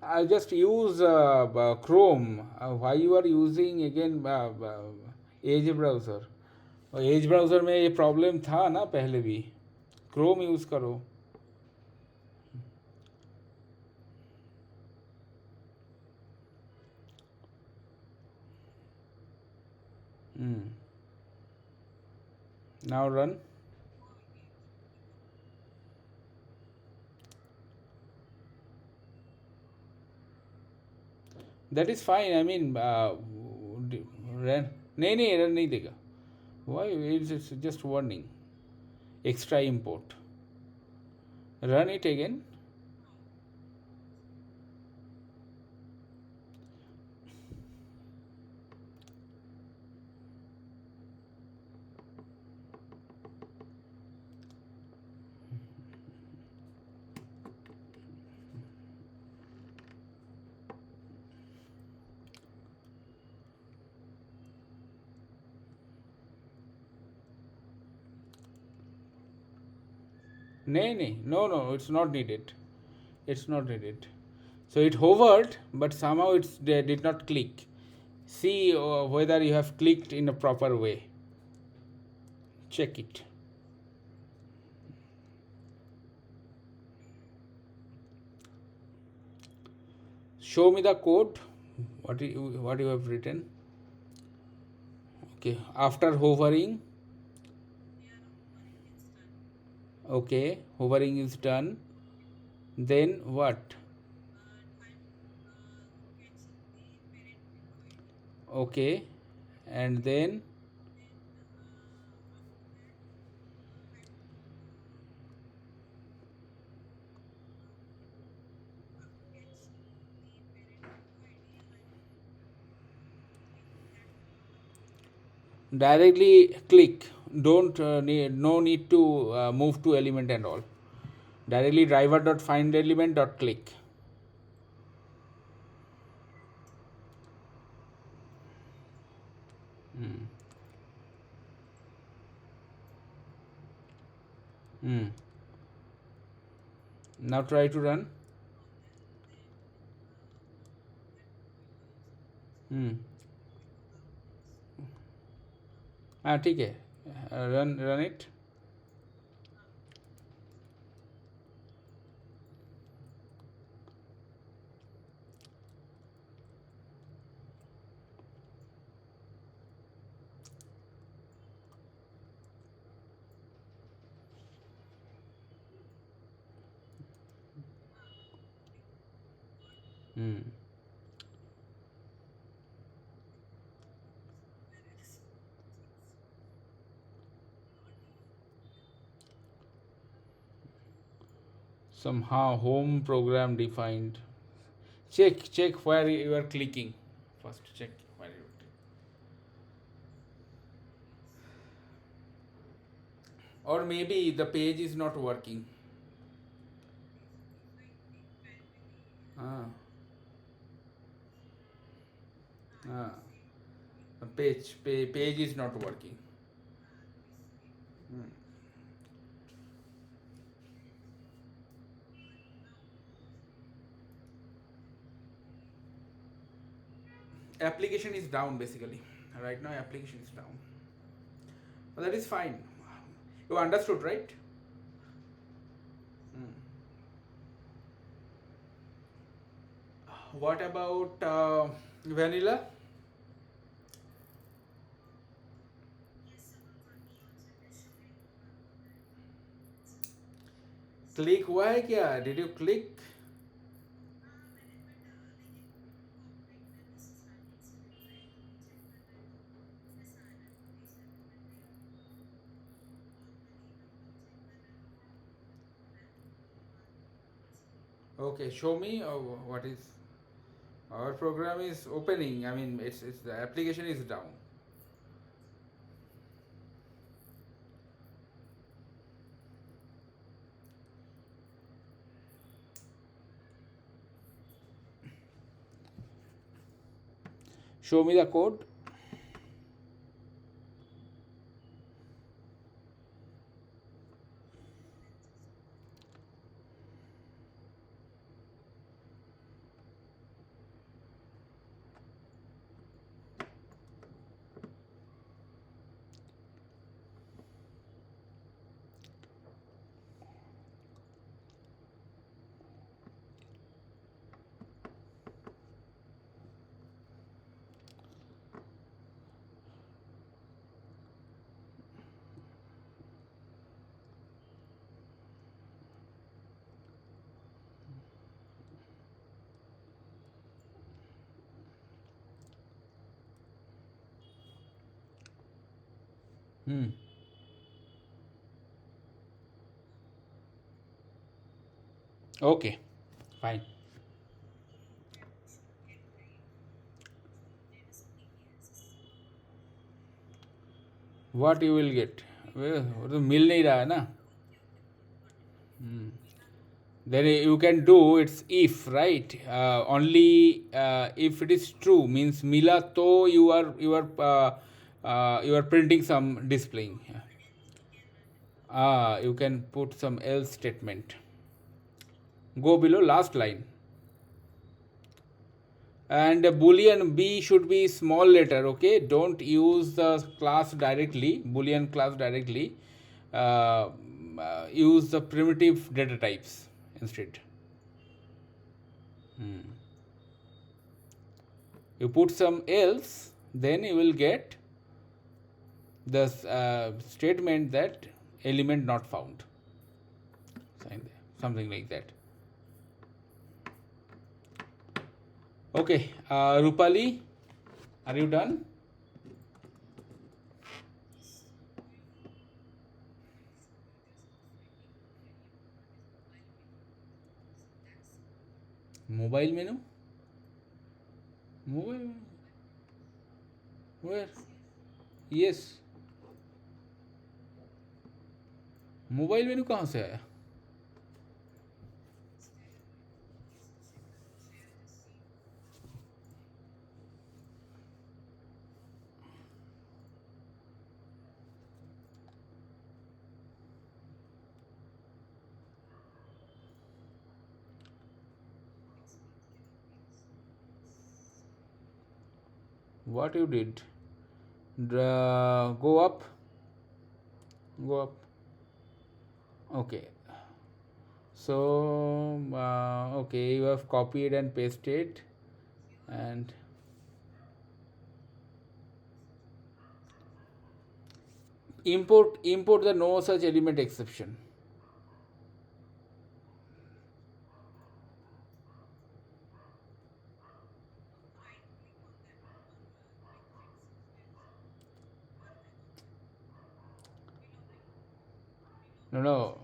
I just use Chrome. Why you are using again Edge browser? और Edge browser में ये प्रॉब्लम था ना पहले भी, क्रोम यूज़ करो। Now run, that is fine, I mean run, नहीं नहीं एरर नहीं देगा, why, it's just warning, extra import, run it again. नहीं नहीं, no no, it's not needed, it's not needed. So it hovered, but somehow it's did not click. See whether you have clicked in a proper way. Check it. Show me the code. What you have written? Okay. After hovering, okay, hovering is done. Then what? Okay, and then directly click. Don't no need to move to element and all. Directly driver dot find element dot click. Hmm. Now try to run. Hmm. हाँ ठीक है, run run it. Somehow home program defined. Check where you are clicking. First check where you are clicking. Or maybe the page is not working. Ah, ah. The page is not working. Application is down basically. Right now application is down. But that is fine. You understood, right? Hmm. What about vanilla? Click हुआ है क्या? Did you click? Okay, show me what is our program is opening. I mean, it's the application is down. Show me the code. Hmm. Okay, fine. What you will get? वो तो मिल नहीं रहा है ना. Hmm. Then you can do it's if, right? Only if it is true means mila to you are printing some displaying. You can put some else statement. Go below last line. And boolean b should be small letter. Okay, don't use the class directly, boolean class directly. Use the primitive data types instead. Hmm. You put some else, then you will get the statement that element not found, something like that. Okay, Rupali, are you done? Mobile menu? Mobile menu? Where? Yes. Mobile मेनू कहाँ से आया? What you did? Go up. Go up. Okay. So, okay, you have copied and pasted, and import the no such element exception. No, no.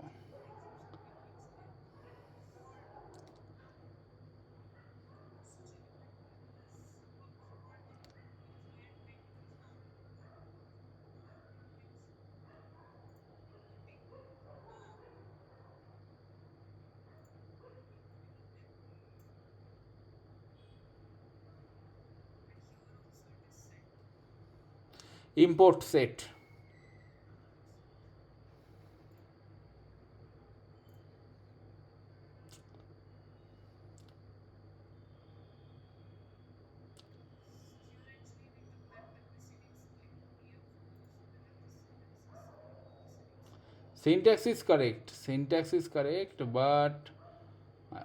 Import set. Syntax is correct, but uh,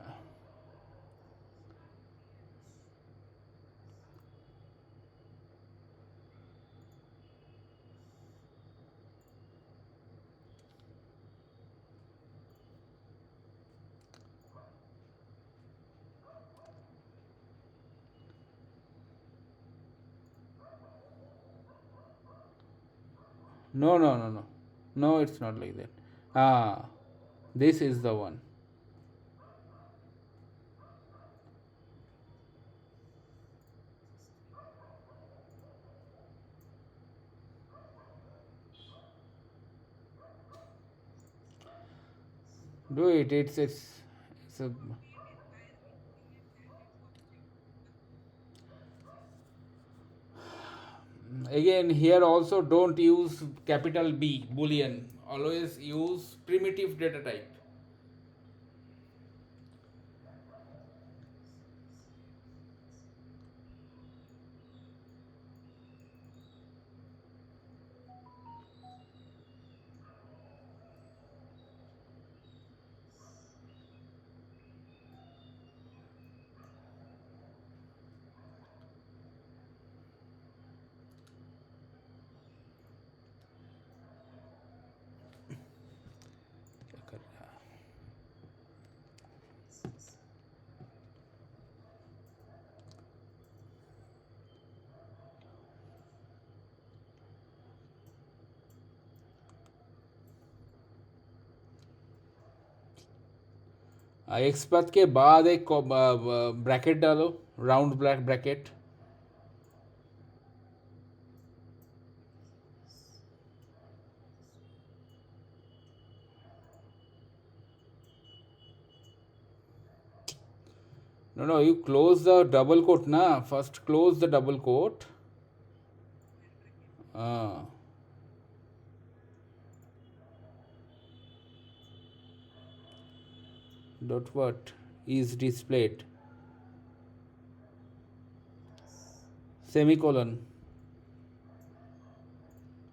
no. No, it's not like that. Ah, this is the one. Do it. It's a, again here also don't use capital B boolean. Always use primitive data type. X पद के बाद एक bracket डालो, round black bracket. No, you close the double quote na. First close the double quote. uh, dot what is displayed, semicolon.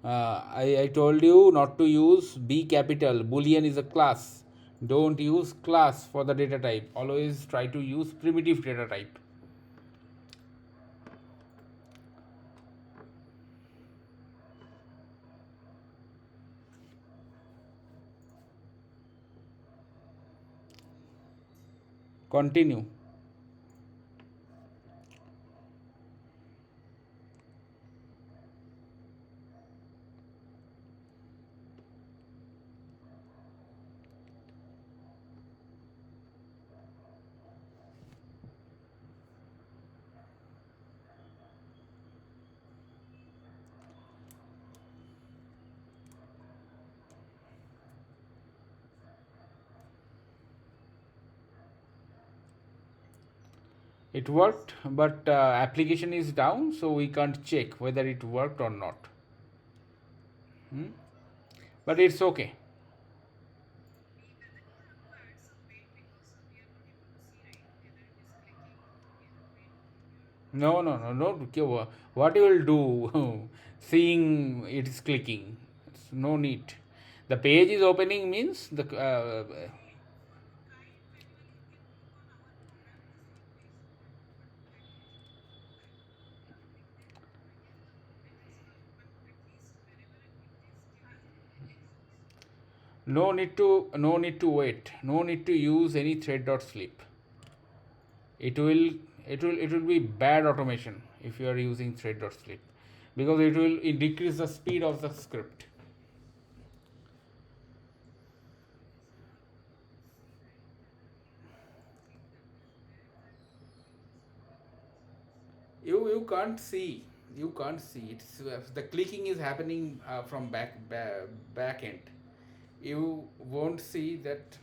I told you not to use B capital. Boolean is a class. Don't use class for the data type. Always try to use primitive data type. Continue. It worked, but application is down, so we can't check whether it worked or not. Hmm? But it's okay. No. Okay, what you will do? Seeing it is clicking. It's no need. The page is opening means the no need to wait. No need to use any thread dot sleep. It will it will be bad automation if you are using thread dot sleep, because it decrease the speed of the script. You can't see, it's the clicking is happening from back end. You won't see that,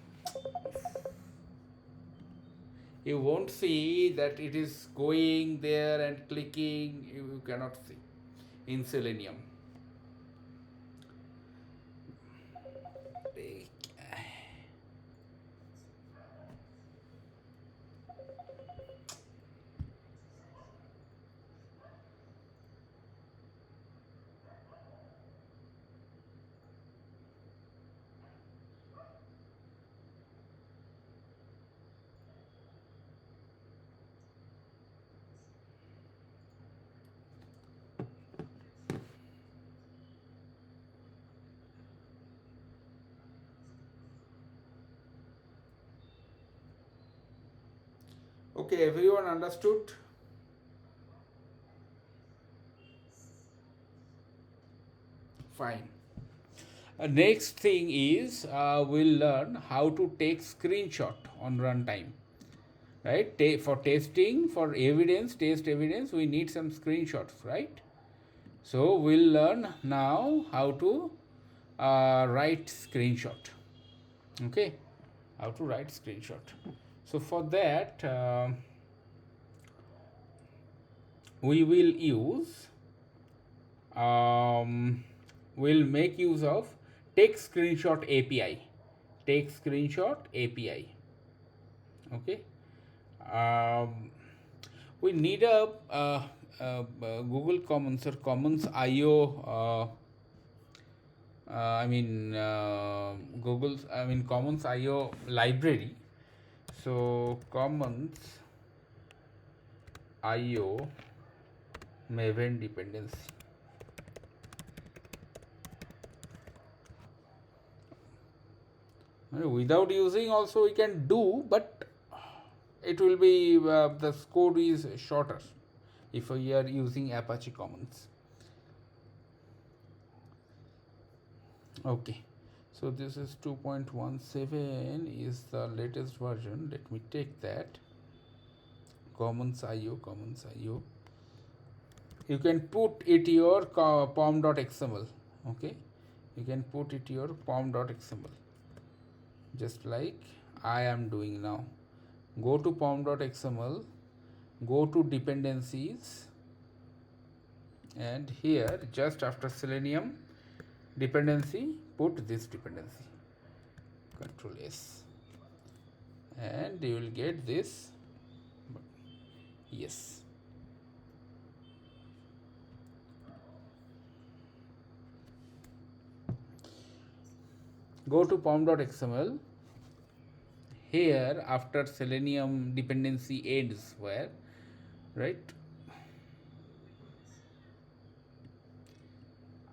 it is going there and clicking. You cannot see in Selenium. Okay, everyone understood? Fine. Next thing is we'll learn how to take screenshot on runtime. Right? For testing, for evidence, test evidence, we need some screenshots, right? So we'll learn now how to write screenshot. Okay, how to write screenshot. So for that, we will use we'll make use of take screenshot API. Take screenshot API. Okay. Um, we need Google Commons or Commons IO. Commons IO library. So Commons IO Maven dependency. Without using also we can do, but it will be the code is shorter if we are using Apache Commons. Okay, so this is 2.17 is the latest version. Let me take that. Commons IO. You can put it your pom.xml. Okay, you can put it your pom.xml, just like I am doing now. Go to pom.xml, go to dependencies, and here just after Selenium dependency, put this dependency, Control S, and you will get this. Yes. Go to pom.xml. Here after Selenium dependency ends, where, right?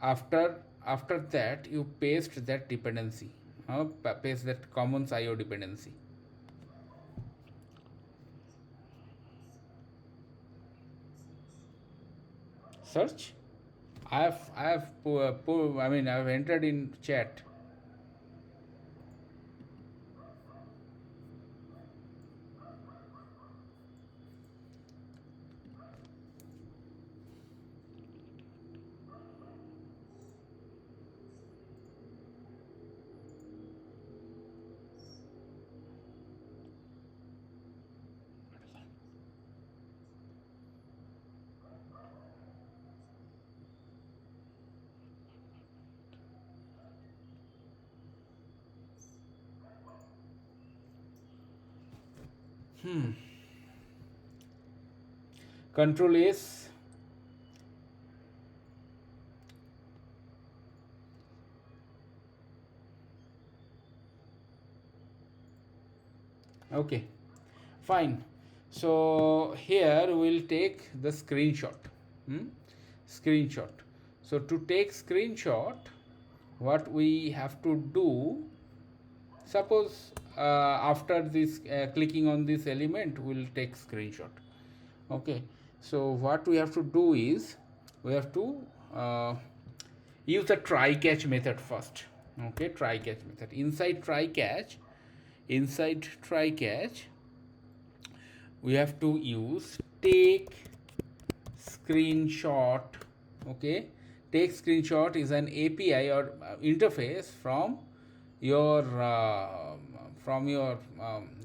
After that you paste that dependency, paste that Commons IO dependency. Search. I have entered in chat. Control S. Okay, fine. So here we'll take the screenshot. Screenshot. So to take screenshot, what we have to do, suppose after this clicking on this element, we'll take screenshot. Okay, so what we have to do is we have to use the try catch method first. Okay, try catch method. Inside try catch, we have to use take screenshot. Okay, take screenshot is an API or interface from your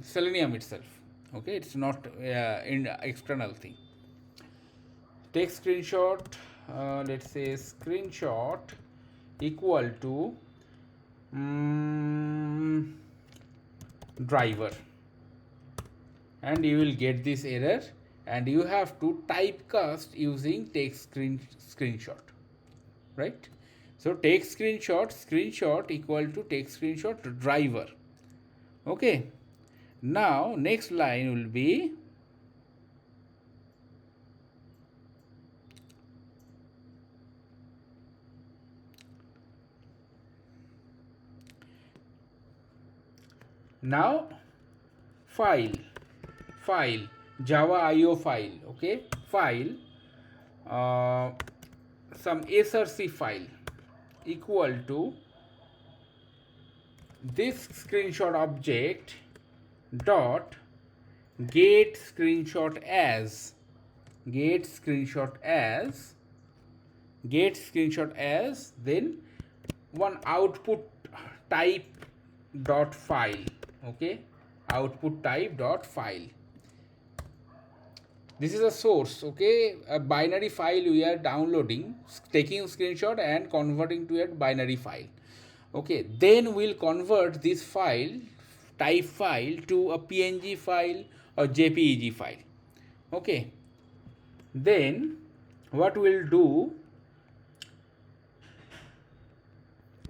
Selenium itself. Okay, it's not in external thing. Take screenshot, let's say screenshot equal to driver, and you will get this error, and you have to typecast using take screenshot, right? So take screenshot equal to take screenshot driver. Okay, now next line will be now file java io file, okay, file, uh, some src file equal to this screenshot object dot get screenshot as get screenshot as then one output type dot file, okay, output type dot file. This is a source, okay, a binary file we are downloading, taking screenshot and converting to a binary file, okay. Then we'll convert this file type file to a png file or jpeg file, okay. Then what we'll do,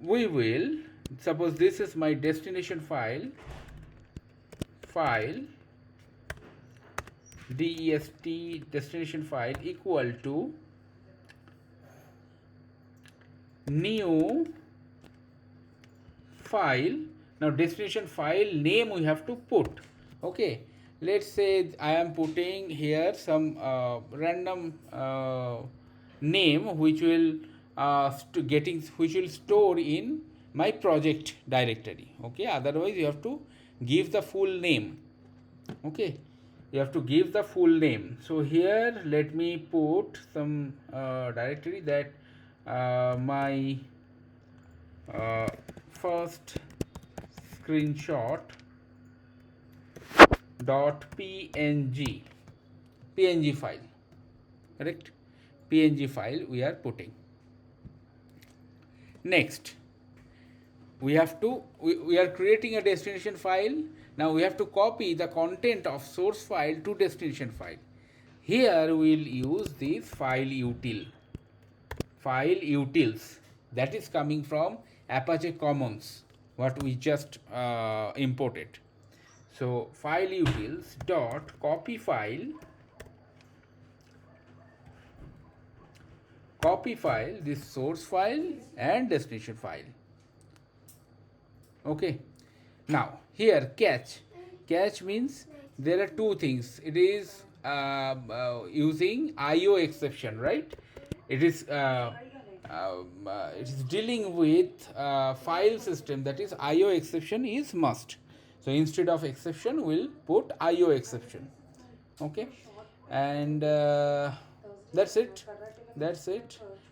we will suppose this is my destination file dest destination file equal to new file. Now destination file name we have to put, okay. Let's say I am putting here some random name which will which will store in my project directory, okay. Otherwise you have to give the full name, okay. You have to give the full name. So here let me put some directory that my first screenshot dot png file, correct, png file we are putting. Next we are creating a destination file. Now we have to copy the content of source file to destination file. Here we will use this file utils that is coming from Apache Commons, what we just imported. So file utils dot copy file this source file and destination file, okay. Now here catch means there are two things. It is using IO exception, right? It is dealing with file system, that is IO exception is must. So instead of exception we'll put IO exception, okay. And that's it.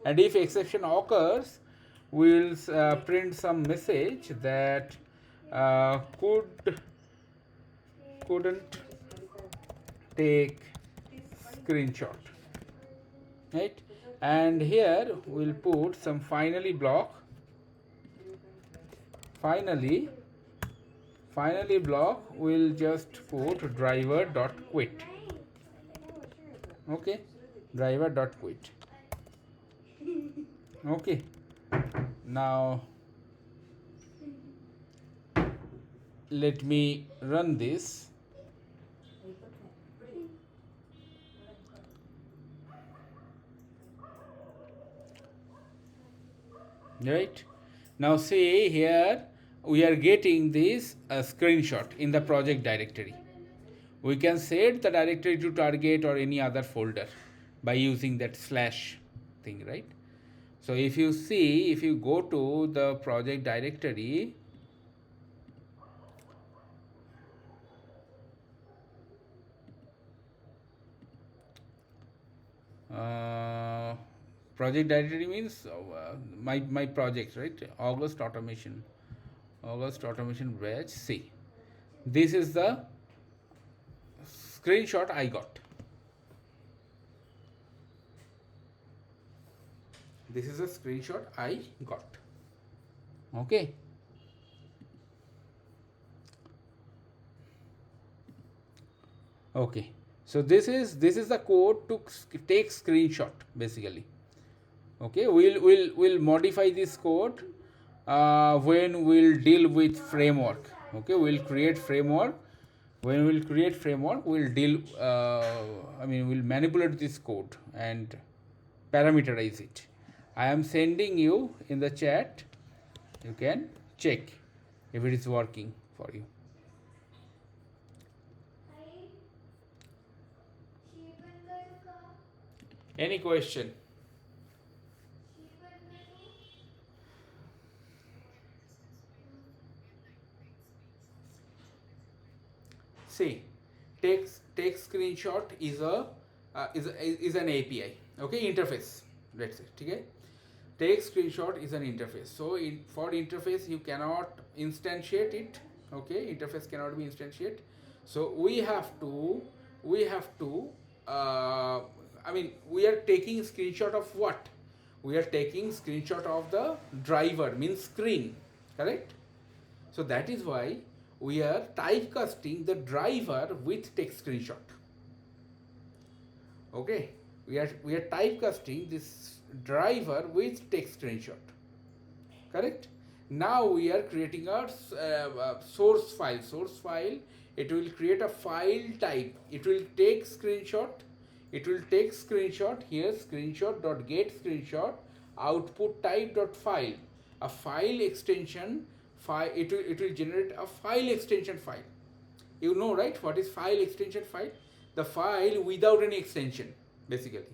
And if exception occurs, we'll print some message that couldn't take screenshot, right. And here we'll put some finally block, finally block we'll just put driver dot quit, okay, driver dot quit, okay. Now let me run this. Right, now see here we are getting this screenshot in the project directory. We can set the directory to target or any other folder by using that slash thing, right. So if you see, if you go to the project directory, project directory means my projects, right, August automation batch. See, this is the screenshot I got. This is a screenshot I got, okay. Okay, so this is the code to take screenshot basically, okay. We'll modify this code when we'll deal with framework, okay. We'll create framework. When we'll create framework, we'll deal we'll manipulate this code and parameterize it. I am sending you in the chat, you can check if it is working for you. Any question? See, take screenshot is is an API. Okay, interface. Let's say. Okay. Take screenshot is an interface. So for interface you cannot instantiate it. Okay, interface cannot be instantiated. So we have to we are taking screenshot of what? We are taking screenshot of the driver, means screen, correct? So that is why we are typecasting the driver with text screenshot. Okay, we are typecasting this driver with text screenshot, correct? Now we are creating a source file. It will create a file type. It will take screenshot here, screenshot dot get screenshot output type dot file, a file extension file. It will generate a file extension file. You know, right, what is file extension file? The file without any extension, basically.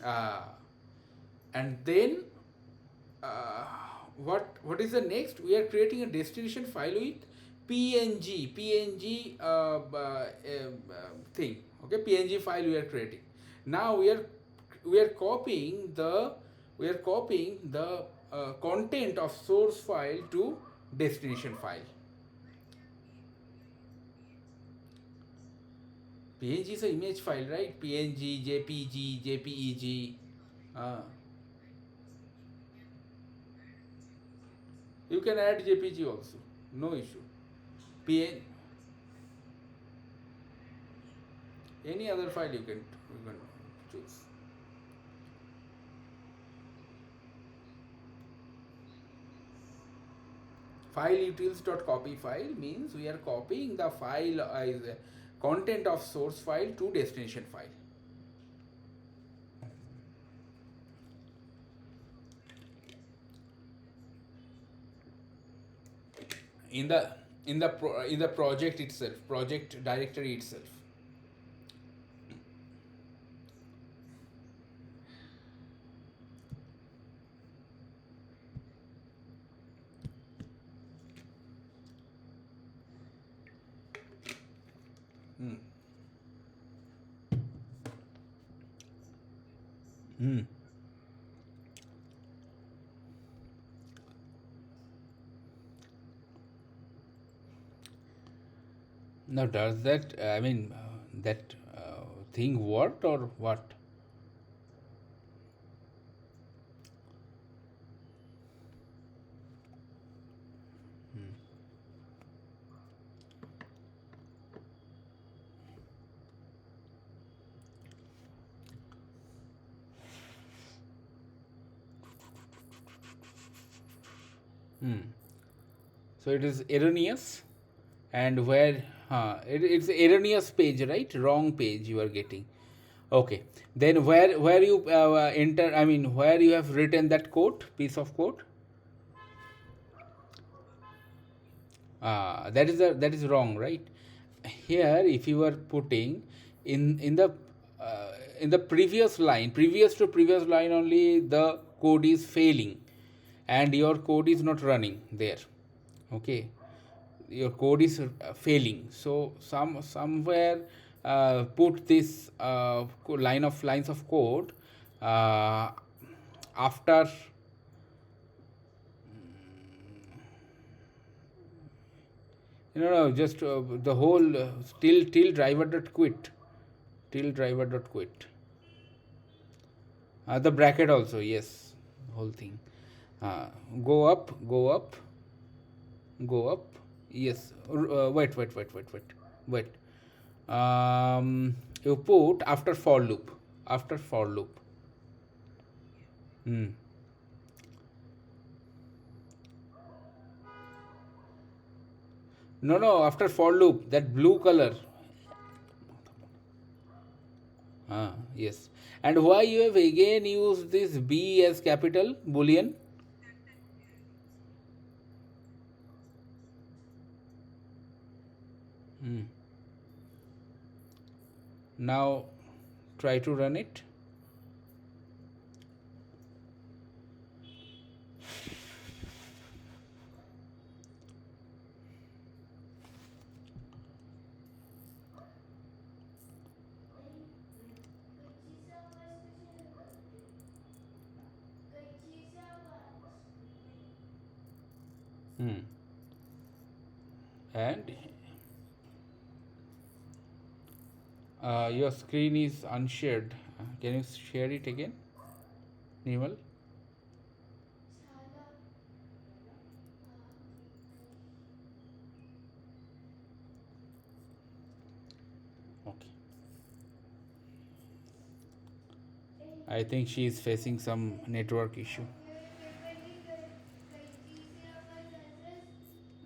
uh, and then uh, what is the next? We are creating a destination file with png thing. Okay, png file we are creating. Now we are copying the content of source file to destination file. PNG is an image file, right? PNG, JPG, JPEG. uh, you can add JPG also, no issue. PN, any other file you can choose. File utils dot copy file means we are copying the file as content of source file to destination file. in the in the project itself, project directory itself. Hmm. Hmm. Now, does that that thing worked or what? Hmm. So it is erroneous, and where it's erroneous page, right? Wrong page you are getting. Okay. Then where you enter? I mean, where you have written that code, piece of code. That is wrong, right? Here, if you are putting uh, in the previous line, previous to previous line only, the code is failing, and your code is not running there. Okay, your code is failing. So somewhere put this line of lines of code uh, after. No, just the whole till driver dot quit, till driver dot quit. The bracket also, yes, whole thing. Uh, go up, go up, go up. Yes. Wait. You put after for loop, after for loop. Hmm. No, after for loop, that blue color. Yes. And why you have again used this B as capital boolean? Hmm. Now Try to run it. Hmm. And your screen is unshared. Can you share it again, Nimal? Okay. I think she is facing some network issue.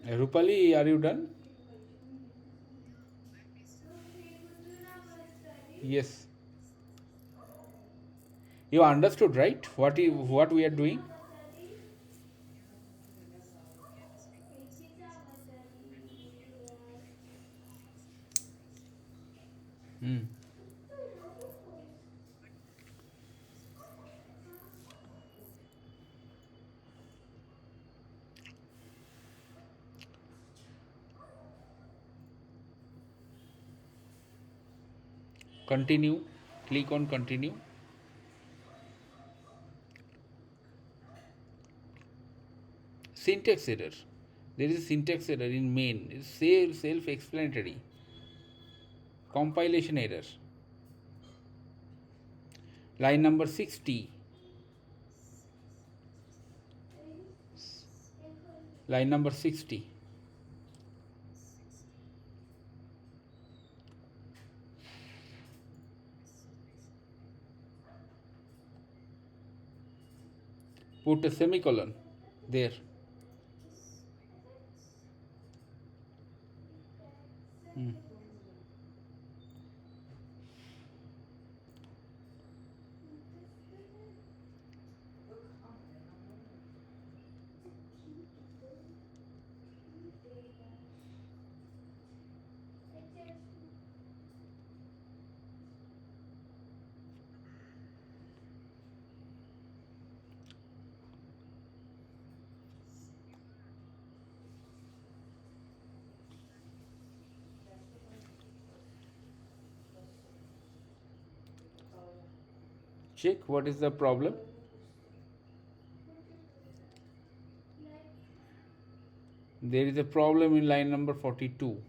Rupali, are you done? Yes. You understood, right? What we are doing? Hmm. Continue. Click on continue. Syntax error. There is a syntax error in main. It's self-explanatory. Compilation error. Line number 60. Line number 60. Put a semicolon there. Hmm. Check what is the problem. There is a problem in line number 42.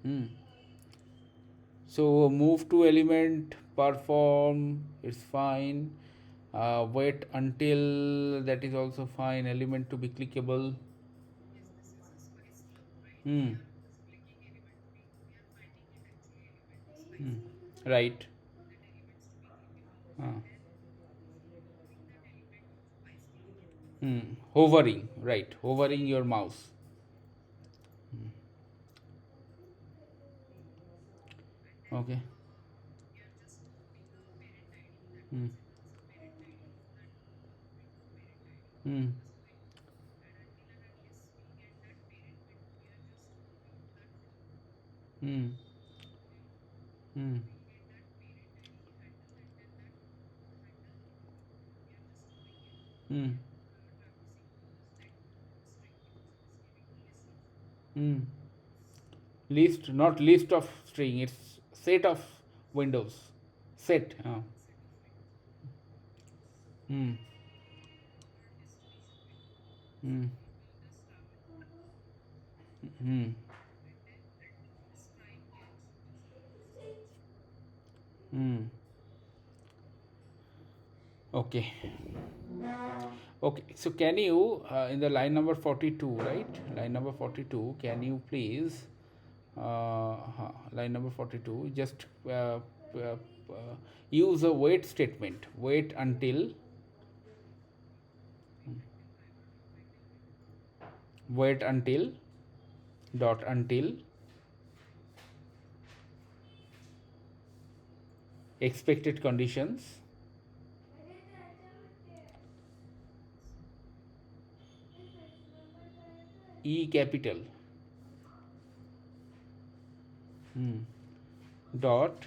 Hmm. So move to element, perform, it's fine. Wait until, that is also fine. Element to be clickable. Hmm. Hmm. Right. Ah. Hmm. Hovering, right. Hovering your mouse. Okay. Hmm. Hmm. Hmm. Hmm. Hmm. Hmm. List, not list of string. It's set of windows. Set. Hmm. Hmm. Hmm. Hmm. Okay. Okay. So can you in the line number 42, right? Line number 42. Can you please line number 42? Just use a wait statement. Wait until. Wait until. Dot until. Expected conditions. E capital. Hmm. Dot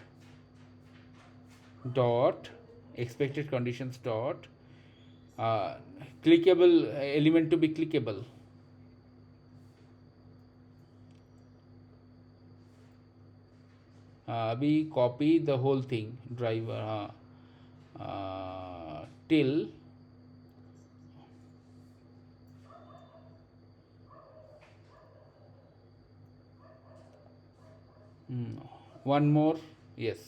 dot expected conditions dot uh, clickable element to be clickable. अभी copy the whole thing driver till hmm, one more. Yes,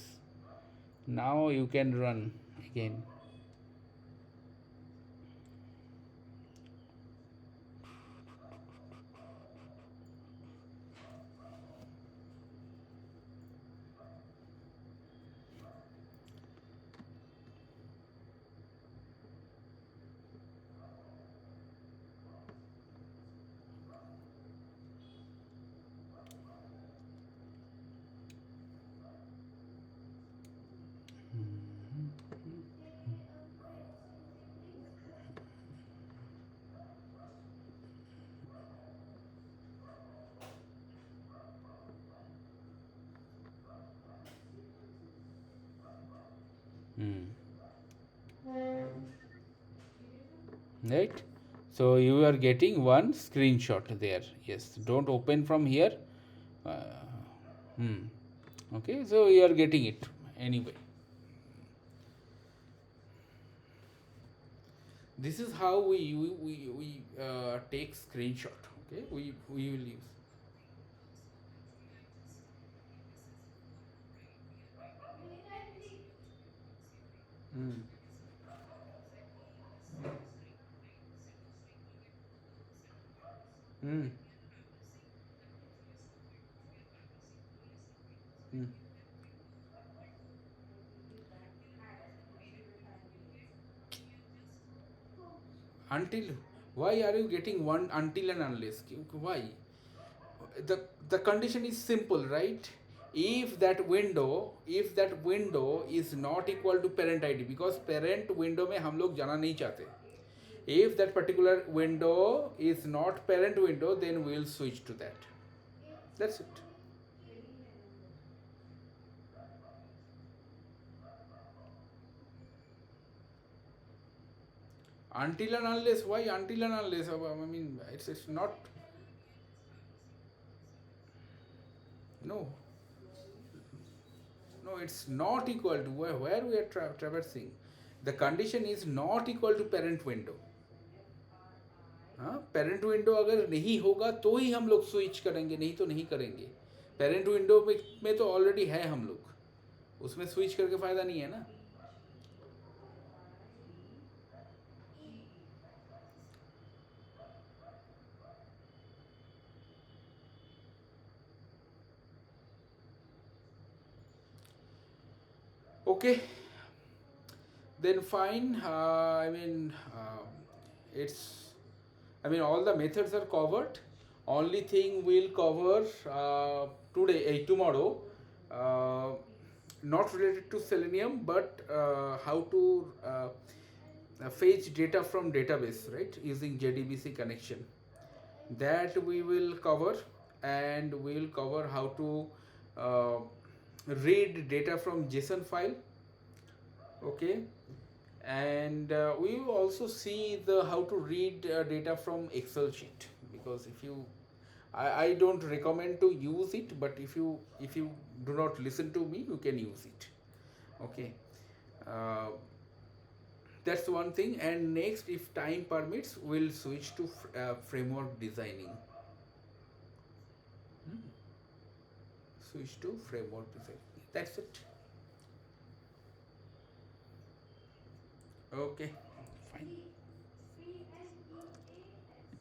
now you can run again. Hmm. Right, so you are getting one screenshot there. Yes, don't open from here. uh, hmm. Okay, so you are getting it anyway. This is how we take screenshot. Okay, we will use. Hmm. Hmm. Hmm. Until, why are you getting one until and unless? Why? The condition is simple, right? If that window is not equal to parent id, because parent window में हम लोग जाना नहीं चाहते. If that particular window is not parent window, then we'll switch to that. That's it. Until and unless, why until and unless? I mean, it's not. No, no, it's not equal to where we are traversing. The condition is not equal to parent window. हाँ, parent window अगर नहीं होगा तो ही हम लोग switch करेंगे, नहीं तो नहीं करेंगे. पेरेंट विंडो में तो ऑलरेडी है हम लोग, उसमें स्विच करके फ़ायदा नहीं है ना. Okay, then fine. It's, I mean, all the methods are covered. Only thing we'll cover tomorrow, uh, not related to Selenium, but how to fetch data from database, right, using JDBC connection. That we will cover, and we will cover how to uh, read data from JSON file. Okay, and we will also see the how to read data from Excel sheet, because if you, I don't recommend to use it, but if you do not listen to me, you can use it. Okay, uh, that's one thing. And next, if time permits, we'll switch to framework designing. Hmm. Switch to framework design. That's it. Okay, fine.